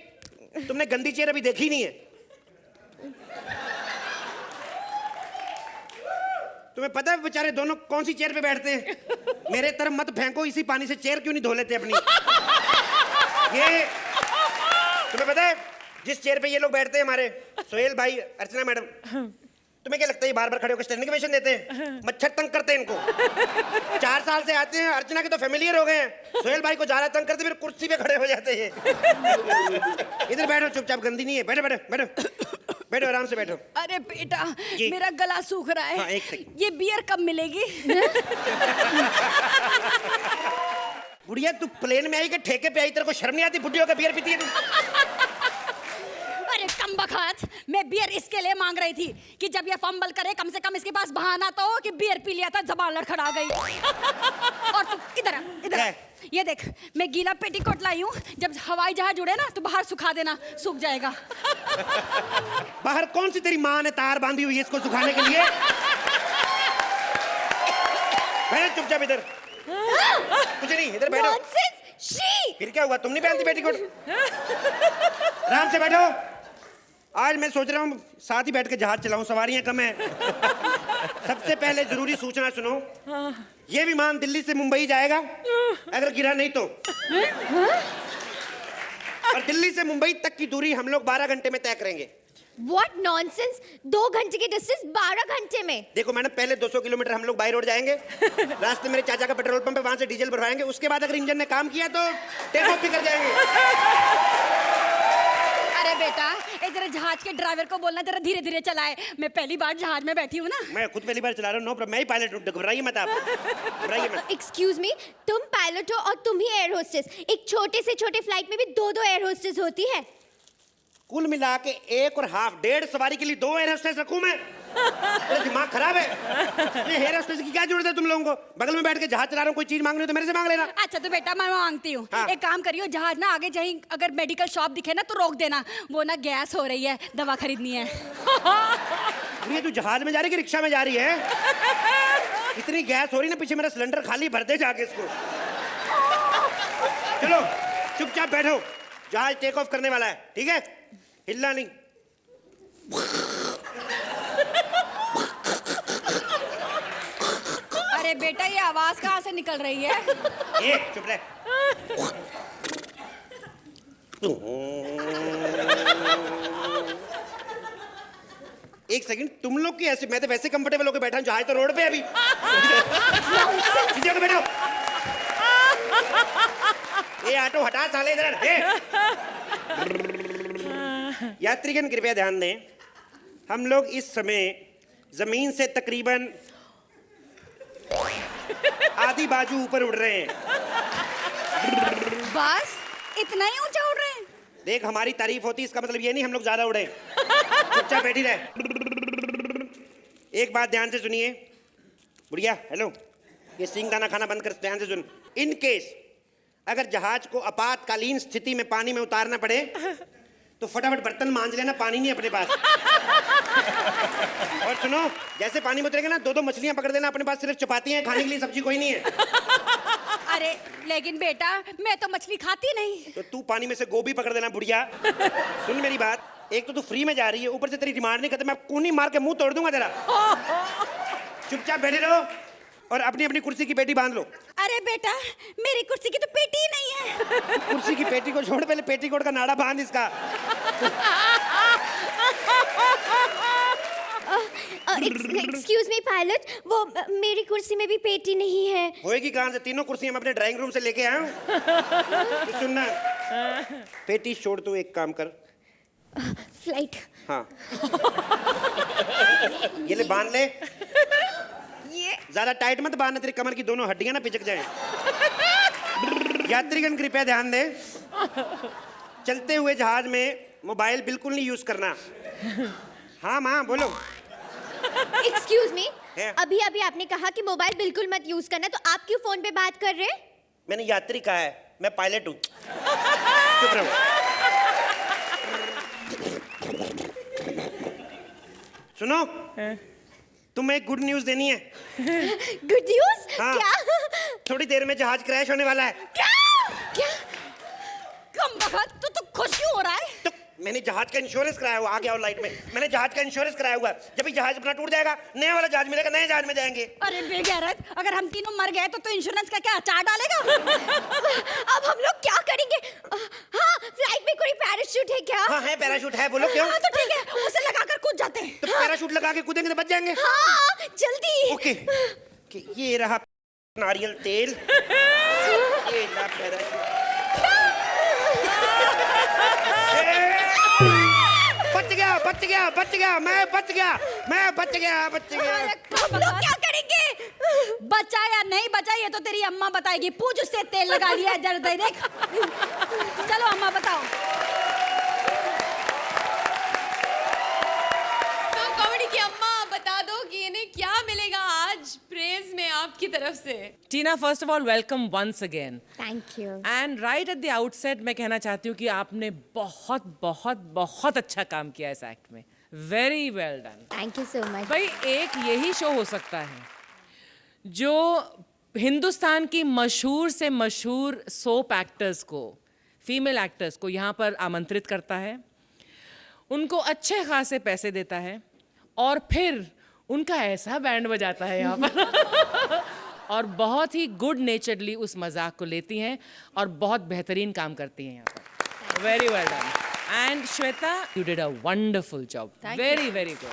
[SPEAKER 12] तुमने गंदी चेयर अभी देखी नहीं है। तुम्हें पता है बेचारे दोनों कौन सी चेयर पे बैठते हैं? मेरे तरफ मत फेंको, इसी पानी से चेयर क्यों नहीं धो लेते अपनी? ये तुम्हें पता है जिस चेयर पे ये लोग बैठते हैं, हमारे सोहेल भाई, अर्चना मैडम, तुम्हें क्या लगता है ये बार बार खड़े होकर स्टैंडिंग ओवेशन देते हैं? मच्छर तंग करते हैं इनको। 4 साल से आते हैं, अर्चना के तो फैमिलियर हो गए हैं, सोहेल भाई को ज्यादा तंग करते, फिर कुर्सी पे खड़े हो जाते हैं। इधर बैठो चुपचाप, गंदी नहीं है, बैठो बैठो बैठो बैठो, आराम से बैठो।
[SPEAKER 8] अरे बेटा, मेरा गला सूख रहा है।
[SPEAKER 12] हाँ, एक सेकंड।
[SPEAKER 8] ये बियर कब मिलेगी?
[SPEAKER 12] बुढ़िया तू प्लेन में आई कि ठेके पे आई? तेरे को शर्म नहीं आती? बुढ़ियों का बियर पीती है तू?
[SPEAKER 8] अरे कम बखत, मैं बियर इसके लिए मांग रही थी कि जब ये फंबल करे कम से कम इसके पास बहाना तो हो कि बियर पी लिया था, जबान लड़खड़ा गई। और तू इधर आ, इधर आ। ये देख, मैं गीला पेटीकोट लाई हूँ, जब हवाई जहाज उड़े ना तो बाहर सुखा देना, सूख जाएगा।
[SPEAKER 12] बाहर कौन सी तेरी माँ ने तार बांधी हुई है इसको सुखाने के लिए? बैठ चुपचाप इधर, कुछ नहीं, इधर बैठो। फिर क्या हुआ, तुम नहीं पहनती पेटीकोट? आराम से बैठो। आज मैं सोच रहा हूँ साथ ही बैठ के जहाज चलाऊं, सवारियां कम है। सबसे पहले जरूरी सूचना सुनो, ये विमान दिल्ली से मुंबई जाएगा, अगर गिरा नहीं तो। और दिल्ली से मुंबई तक की दूरी हम लोग 12 घंटे में तय करेंगे।
[SPEAKER 4] What nonsense? 2 घंटे की डिस्टेंस 12 घंटे में?
[SPEAKER 12] देखो मैडम, पहले 200 किलोमीटर हम लोग बाई रोड जाएंगे, रास्ते मेरे चाचा का पेट्रोल पंप है, वहां से डीजल भरवाएंगे, उसके बाद अगर इंजन ने काम किया तो टेक ऑफ भी कर जाएंगे।
[SPEAKER 8] अरे बेटा, जरा जहाज के ड्राइवर को बोलना जरा धीरे धीरे चलाए, मैं पहली बार जहाज में बैठी हूँ ना।
[SPEAKER 12] मैं खुद पहली बार चला रहा हूँ, नो प्रॉब्लम, मैं ही पायलट हूँ, घबराइए मत आप, घबराइए मत।
[SPEAKER 4] एक्सक्यूज मी, तुम पायलट हो और तुम ही एयर होस्टेस। एक छोटे से छोटे फ्लाइट में भी 2-2 एयर होस्टेस होती है।
[SPEAKER 12] कुल मिला के 1.5 सवारी के लिए 2 एयर होस्टेस रखूं मैं? दिमाग खराब है। ये एयर होस्टेस की क्या जरूरत है तुम लोगों को? बगल में बैठ के जहाज चला रहा हूँ, कोई चीज मांग रही हो तो मेरे से मांग लेना।
[SPEAKER 8] अच्छा तो बेटा मैं मांगती हूँ,
[SPEAKER 12] हाँ।
[SPEAKER 8] एक काम करियो, जहाज ना आगे कहीं अगर मेडिकल शॉप दिखे ना तो रोक देना, वो ना गैस हो रही है, दवा खरीदनी है।
[SPEAKER 12] ये तू जहाज में जा रही है कि रिक्शा में जा रही है? इतनी गैस हो रही ना, पीछे मेरा सिलेंडर खाली भर दे जाके इसको। चलो चुपचाप बैठो, जहाज टेक ऑफ करने वाला है, ठीक है? हिलना नहीं।
[SPEAKER 8] अरे बेटा, ये आवाज कहाँ से निकल रही है?
[SPEAKER 12] ए, चुप रह। एक सेकंड, तुम लोग की ऐसे, मैं तो वैसे कंफर्टेबल होकर बैठा हूँ, जहाज तो रोड पे है अभी। बैठो। ये ऑटो हटा साले इधर। यात्रीगण कृपया ध्यान दें, हम लोग इस समय जमीन से तकरीबन आधी बाजू ऊपर उड़ रहे हैं।
[SPEAKER 8] बस इतना ही ऊंचा उड़ रहे हैं?
[SPEAKER 12] देख, हमारी तारीफ होती, इसका मतलब ये नहीं हम लोग ज्यादा उड़े। चुपचाप बैठी रहे। एक बात ध्यान से सुनिए, बुढ़िया, हेलो, ये सिंह दाना खाना बंद कर, ध्यान से सुन। इन केस अगर जहाज को आपातकालीन स्थिति में पानी में उतारना पड़े तो फटाफट बर्तन मांज लेना, पानी नहीं अपने पास। और सुनो, जैसे पानी में उतरेंगे ना, 2-2 मछलियां पकड़ देना अपने पास, सिर्फ चपाती हैं, खाने के लिए सब्जी कोई नहीं है।
[SPEAKER 8] अरे लेकिन बेटा, मैं तो मछली खाती नहीं।
[SPEAKER 12] तो तू पानी में से गोभी पकड़ देना बुढ़िया। सुन मेरी बात, एक तो तू फ्री में जा रही है, ऊपर से तेरी डिमांड नहीं खत्म, मैं कूनी मार के मुंह तोड़ दूंगा तेरा। चुपचाप बैठे रहो और अपनी अपनी कुर्सी की पेटी बांध लो।
[SPEAKER 8] अरे बेटा, मेरी कुर्सी की तो पेटी ही नहीं है।
[SPEAKER 12] कुर्सी की पेटी को छोड़, पहले पेटीकोट का नाड़ा बांध इसका।
[SPEAKER 11] एक्सक्यूज मी पायलट, वो मेरी कुर्सी में भी पेटी नहीं है।
[SPEAKER 12] होएगी कहाँ से? तीनों कुर्सियां मैं अपने ड्राइंग रूम से लेके आया हूँ। तो सुनना, पेटी छोड़, तू एक काम कर,
[SPEAKER 11] फ्लाइट।
[SPEAKER 12] हाँ ये ले, बांध ले।
[SPEAKER 11] ये
[SPEAKER 12] ज्यादा टाइट मत बांधना, तेरी कमर की दोनों हड्डियां ना पिचक जाएं। यात्रीगण कृपया ध्यान दें, चलते हुए जहाज में मोबाइल बिल्कुल नहीं यूज करना। हाँ माँ बोलो।
[SPEAKER 11] एक्सक्यूज मी,
[SPEAKER 12] है?
[SPEAKER 11] अभी अभी आपने कहा कि मोबाइल बिल्कुल मत यूज करना, तो आप क्यों फोन पे बात कर रहे हैं?
[SPEAKER 12] मैंने यात्री कहा है, मैं पायलट हूँ। चुप रहो। सुनो, तुम्हें एक गुड न्यूज देनी है।
[SPEAKER 11] Good news?
[SPEAKER 12] हाँ।
[SPEAKER 11] क्या?
[SPEAKER 12] थोड़ी देर में जहाज क्रैश होने वाला है।
[SPEAKER 11] क्या? क्या? कम वक्त तो खुश क्यों हो रहा है?
[SPEAKER 12] तो मैंने जहाज का इंश्योरेंस कराया हुआ, आ गया लाइट में। मैंने जहाज का इंश्योरेंस कराया हुआ, जब भी जहाज अपना टूट जाएगा नया वाला जहाज मिलेगा, नए जहाज में जाएंगे।
[SPEAKER 8] अरे बेगैरत, अगर हम तीनों मर गए तो इंश्योरेंस का क्या अचार डालेगा?
[SPEAKER 11] अब हम लोग क्या करेंगे? हाँ, फ्लाइट में कोई पैराशूट है क्या?
[SPEAKER 12] हाँ है, पैराशूट है। बोलो क्यों?
[SPEAKER 8] हाँ तो ठीक है, उसे लगाकर कूद जाते हैं।
[SPEAKER 12] तो पैराशूट लगा के कूदेंगे तो बच जाएंगे।
[SPEAKER 11] हाँ, जल्दी।
[SPEAKER 12] ओके, ये रहा नारियल तेल। ये ला पैराशूट। बच गया, बच गया, बच गया, मैं बच गया, मैं बच गया, बच गया।
[SPEAKER 11] हम लोग क्या करेंगे?
[SPEAKER 8] बचा या नहीं बचा ये तो तेरी अम्मा बताएगी। पूछ उससे, तेल लगा लिया इधर उधर देख। चलो अम्मा बताओ।
[SPEAKER 1] तो कॉमेडी की अम्मा बता दो कि इन्हें क्या मिलेगा आज प्रेज में आपकी तरफ से।
[SPEAKER 5] Tina, first of all welcome once again.
[SPEAKER 11] Thank you.
[SPEAKER 5] And right at the outset मैं कहना चाहती हूँ कि आपने बहुत बहुत बहुत अच्छा काम किया इस एक्ट में। Very well done.
[SPEAKER 11] Thank you so much.
[SPEAKER 5] भाई, एक यही शो हो सकता है जो हिंदुस्तान की मशहूर से मशहूर सोप एक्टर्स को, फीमेल एक्टर्स को यहाँ पर आमंत्रित करता है, उनको अच्छे खासे पैसे देता है और फिर उनका ऐसा बैंड बजाता है यहाँ पर और बहुत ही गुड नेचरली उस मजाक को लेती हैं और बहुत बेहतरीन काम करती हैं यहाँ पर। Very well done. And Shweta, you did a wonderful job. Very very good.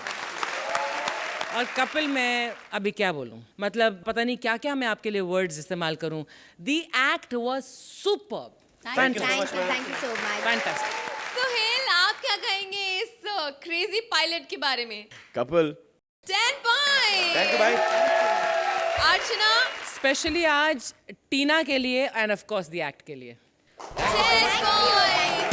[SPEAKER 5] और कपिल, मैं अभी क्या बोलूं, मतलब पता नहीं क्या क्या मैं आपके लिए वर्ड्स इस्तेमाल करूं। The act was superb.
[SPEAKER 11] Thank you so much.
[SPEAKER 5] Fantastic.
[SPEAKER 1] Suhail, आप क्या कहेंगे इस क्रेजी पायलट के बारे में?
[SPEAKER 6] कपिल
[SPEAKER 1] 10 पॉइंट।
[SPEAKER 12] थैंक यू भाई।
[SPEAKER 1] अर्चना,
[SPEAKER 5] स्पेशली आज टीना के लिए end of course the act के लिए।
[SPEAKER 1] 10 पॉइंट।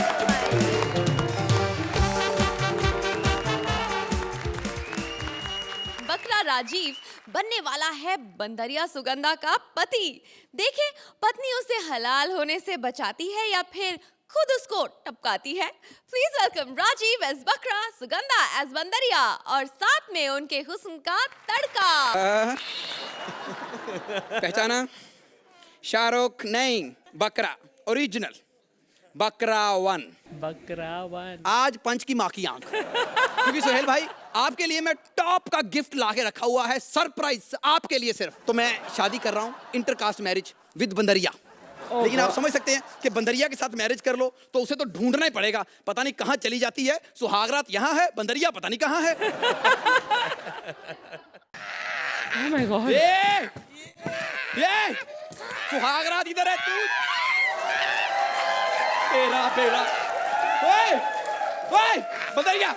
[SPEAKER 1] बकरा राजीव बनने वाला है बंदरिया सुगंधा का पति। देखें, पत्नी उसे हलाल होने से बचाती है या फिर खुद उसको टपकाती है। प्लीज वेलकम राजीव एज बकरा, सुगंधा एज बंदरिया और साथ में उनके हुस्न का तड़का।
[SPEAKER 13] पहचाना? शाहरुख नहीं, बकरा ओरिजिनल, बकरा वन।
[SPEAKER 5] बकरा वन।
[SPEAKER 13] आज पंच की माँ की आंख, क्योंकि सुहेल भाई आपके लिए मैं टॉप का गिफ्ट लाके रखा हुआ है, सरप्राइज आपके लिए सिर्फ। तो मैं शादी कर रहा हूँ इंटरकास्ट मैरिज विद बंदरिया। लेकिन आप समझ सकते हैं कि बंदरिया के साथ मैरिज कर लो तो उसे तो ढूंढना ही पड़ेगा, पता नहीं कहाँ चली जाती है। सुहागरात यहाँ है, बंदरिया पता नहीं कहाँ है।
[SPEAKER 5] Oh my God.
[SPEAKER 13] ये सुहागरात इधर है तू, तेरा बेड़ा। ओए ओए बंदरिया,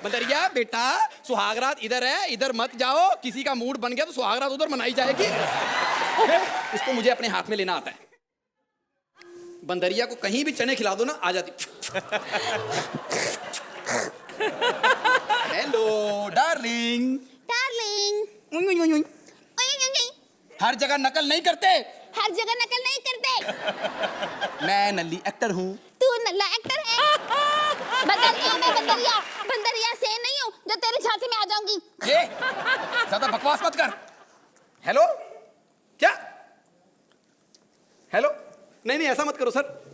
[SPEAKER 13] बंदरिया बेटा, सुहागरात इधर है, इधर मत जाओ। किसी का मूड बन गया तो सुहागरात उधर मनाई जाएगी। इसको मुझे अपने हाथ में लेना आता है। बंदरिया को कहीं भी चने खिला दो ना, आ जाती। Hello darling.
[SPEAKER 11] डार्लिंग।
[SPEAKER 13] हर जगह नकल नहीं करते।
[SPEAKER 11] हर जगह नकल नहीं करते।
[SPEAKER 13] मैं नल्ली एक्टर हूँ।
[SPEAKER 11] तू नल्ला एक्टर है। बंदरिया, मैं बंदरिया, बंदरिया से नहीं हूँ जो तेरे झांसे में आ जाऊंगी।
[SPEAKER 13] ये ज्यादा बकवास मत कर। हेलो, क्या? हेलो, नहीं नहीं ऐसा मत करो सर,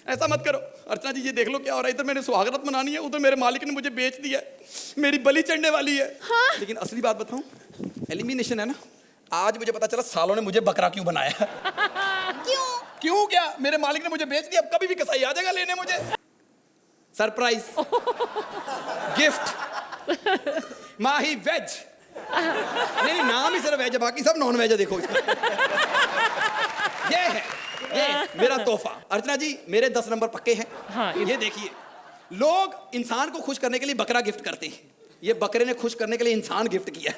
[SPEAKER 13] ऐसा मत करो। अर्चना जी ये देख लो क्या हो रहा है। इधर मैंने सुहागरात मनानी है, उधर मेरे मालिक ने मुझे बेच दिया है, मेरी बलि चढ़ने वाली है।
[SPEAKER 11] हाँ?
[SPEAKER 13] लेकिन असली बात बताऊं, एलिमिनेशन है ना, आज मुझे पता चला सालों ने मुझे बकरा क्यों बनाया।
[SPEAKER 11] क्यों?
[SPEAKER 13] क्यों क्या, मेरे मालिक ने मुझे बेच दिया, अब कभी भी कसाई आ जाएगा लेने मुझे। सरप्राइज गिफ्ट माही वेज। नहीं, नाम ही सिर्फ वेज है, बाकी सब नॉन वेज है। देखो इसका। ये है, ये मेरा तोहफा। अर्चना जी, मेरे 10 नंबर पक्के हैं।
[SPEAKER 5] हाँ,
[SPEAKER 13] ये देखिए, लोग इंसान को खुश करने के लिए बकरा गिफ्ट करते हैं, ये बकरे ने खुश करने के लिए इंसान गिफ्ट किया।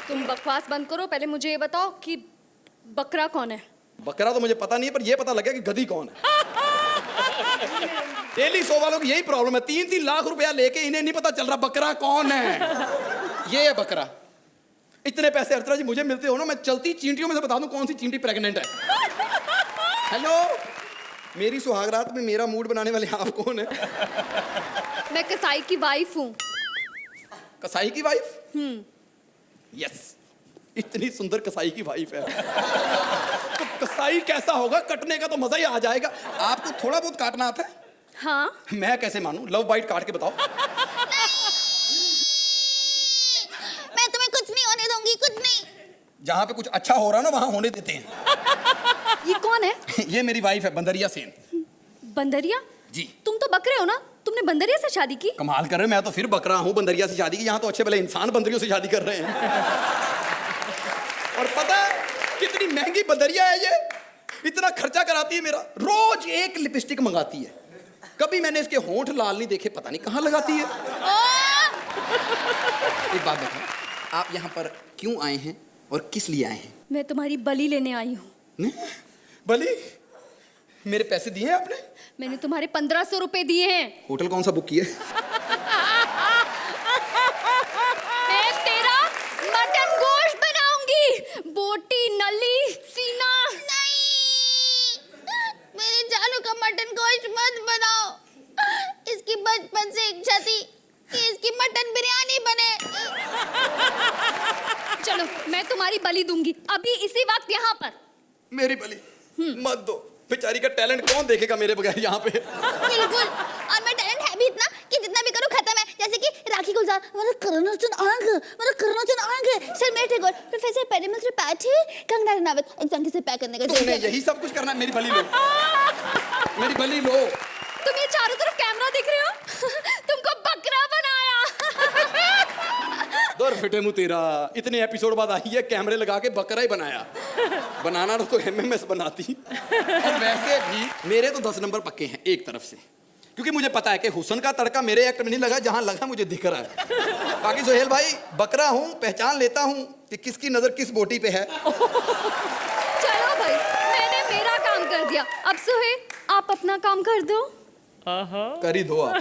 [SPEAKER 4] तुम बकवास बंद करो, पहले मुझे ये बताओ कि बकरा कौन है?
[SPEAKER 13] बकरा तो मुझे पता नहीं है, पर ये पता लग गया कि गधी कौन है। डेली शो वालों की यही प्रॉब्लम है, 3-3 लाख रुपया लेके इन्हें नहीं पता चल रहा बकरा कौन है। ये है बकरा। इतने पैसे अर्चना जी मुझे मिलते हो ना, मैं चलती चींटियों में से बता दूं कौन सी चींटी प्रेग्नेंट है। हेलो, मेरी सुहागरात में मेरा मूड बनाने वाले आप कौन है?
[SPEAKER 4] मैं कसाई की वाइफ हूँ।
[SPEAKER 13] कसाई की वाइफ? यस, इतनी सुंदर कसाई की वाइफ है। तो कसाई कैसा होगा? कटने का तो मजा ही आ जाएगा। आपको थोड़ा बहुत काटना आता है?
[SPEAKER 4] हाँ।
[SPEAKER 13] मैं कैसे मानूं? लव बाइट काट के बताओ।
[SPEAKER 11] मैं तुम्हें कुछ नहीं होने दूंगी, कुछ नहीं।
[SPEAKER 13] जहाँ पे कुछ अच्छा हो रहा है ना, वहाँ होने देते हैं।
[SPEAKER 4] ये कौन है?
[SPEAKER 13] ये मेरी वाइफ है, बंदरिया सेन।
[SPEAKER 4] बंदरिया?
[SPEAKER 13] जी।
[SPEAKER 4] तुम तो बकरे हो ना, तुमने बंदरिया से शादी की?
[SPEAKER 13] कमाल कर रहे हो, मैं तो फिर बकरा हूँ, बंदरिया से शादी की। यहाँ तो अच्छे भले इंसान बंदरियों से शादी कर रहे हैं। और पता है कितनी महंगी बंदरिया है ये? इतना खर्चा कराती है मेरा, रोज एक लिपस्टिक मंगाती है। कभी मैंने इसके होंठ लाल नहीं देखे, पता नहीं कहाँ लगाती है। एक बात बताओ, आप यहाँ पर क्यों आए हैं और किस लिए आए हैं?
[SPEAKER 4] मैं तुम्हारी बलि लेने आई हूँ।
[SPEAKER 13] बलि? मेरे पैसे दिए आपने?
[SPEAKER 4] मैंने तुम्हारे 1500 रुपए दिए हैं।
[SPEAKER 13] होटल कौन सा बुक किए?
[SPEAKER 4] मैं तेरा मटन गोश्त बनाऊंगी, बोटी, नली, सीना।
[SPEAKER 11] नहीं, मेरे जानू का मटन गोश्त मत बनाओ। इसकी बचपन से इच्छा थी कि इसकी मटन बिरयानी बने।
[SPEAKER 4] चलो, मैं तुम्हारी बलि दूंगी अभी इसी वक्त यहाँ पर।
[SPEAKER 13] मेरी बलि मत दो, बेचारी का टैलेंट कौन देखेगा मेरे बगैर यहाँ पे।
[SPEAKER 11] बिल्कुल, और मैं टैलेंट है भी इतना कि जितना भी करूँ खत्म है। जैसे कि राखी गुलजार, मतलब करुणाचंद आंग, सर मेरे टेगोर, प्रोफेसर पेरिमल त्रिपाठी, कंगना रनावत, एग्जाम से पैक करने का।
[SPEAKER 13] तुमने यही सब कुछ करना है? मेरी बलि लो, मेरी बलि लो।
[SPEAKER 4] तुम ये चारों तरफ कैमरा देख रहे हो? तुमको बकरा बनाया।
[SPEAKER 13] दर फिटे मुँह तेरा, इतने एपिसोड बाद आई है, कैमरे लगा के बकरा ही बनाया। बनाना तो MMS बनाती। और वैसे भी मेरे तो 10 नंबर पक्के हैं एक तरफ से, क्योंकि मुझे पता है कि हुस्न का तड़का मेरे एक्ट में नहीं लगा, जहां लगा मुझे दिख रहा है। बाकी सोहेल भाई, बकरा हूं, पहचान लेता हूं कि किसकी नजर किस बोटी पे है।
[SPEAKER 4] चलो भाई, मैंने मेरा काम कर दिया, अब सोहेल आप अपना काम कर दो।
[SPEAKER 13] कर ही दो आप।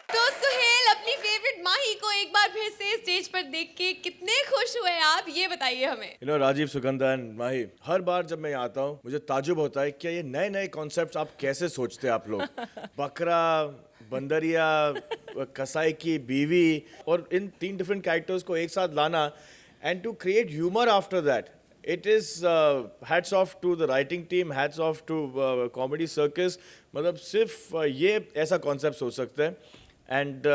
[SPEAKER 1] तो सुहेल, अपनी फेवरेट माही को एक बार फिर से स्टेज पर देख के कितने खुश हुए आप, ये बताइए हमें।
[SPEAKER 6] You know, Rajiv, Sugandha and Mahi, हर बार जब मैं यहाँ आता हूँ मुझे ताजुब होता है कि ये नए नए कॉन्सेप्ट्स आप कैसे सोचते हैं आप लोग। बकरा, बंदरिया, कसाई की बीवी, और इन 3 डिफरेंट कैरेक्टर्स को एक साथ लाना and to create humour after that. It is hats off to the writing team, hats off to comedy circus. मतलब सिर्फ ये ऐसा कॉन्सेप्ट हो सकता है। And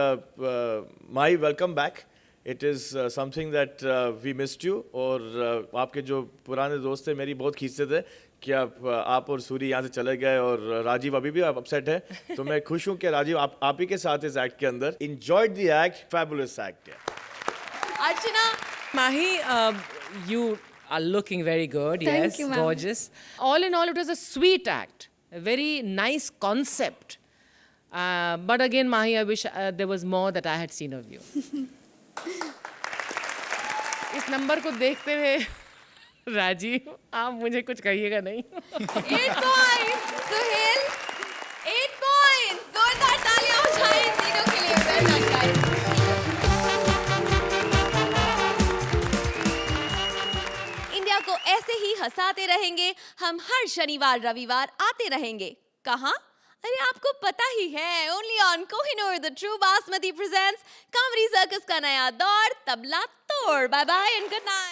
[SPEAKER 6] Mahi, welcome back. It is something that we missed you. और आपके जो पुराने दोस्त थे मेरी बहुत खींचते थे कि आप और सूरी यहाँ से चले गए, और राजीव अभी भी अपसेट है। तो मैं खुश हूँ कि राजीव आप ही के साथ इस एक्ट के अंदर। Enjoyed the act, fabulous act.
[SPEAKER 1] Archana,
[SPEAKER 5] Mahi, you are looking very good.
[SPEAKER 4] Thank
[SPEAKER 5] Yes,
[SPEAKER 4] you, ma'am.
[SPEAKER 5] gorgeous. All in all, it was a sweet act, a very nice concept. But again, Mahi, I wish there was more that I had seen of you. इस नंबर को देखते हुए राजीव, आप मुझे कुछ कहिएगा नहीं।
[SPEAKER 1] 8 points, सुहेल, 8 points, जोरदार तालियां हो जाए इन तीनों के लिए। Well done, guys. इंडिया को ऐसे ही हंसाते रहेंगे हम, हर शनिवार रविवार आते रहेंगे। कहाँ? अरे आपको पता ही है, only on Kohinoor the true basmati presents comedy circus का नया दौर, तबला तोड़। Bye bye and good night.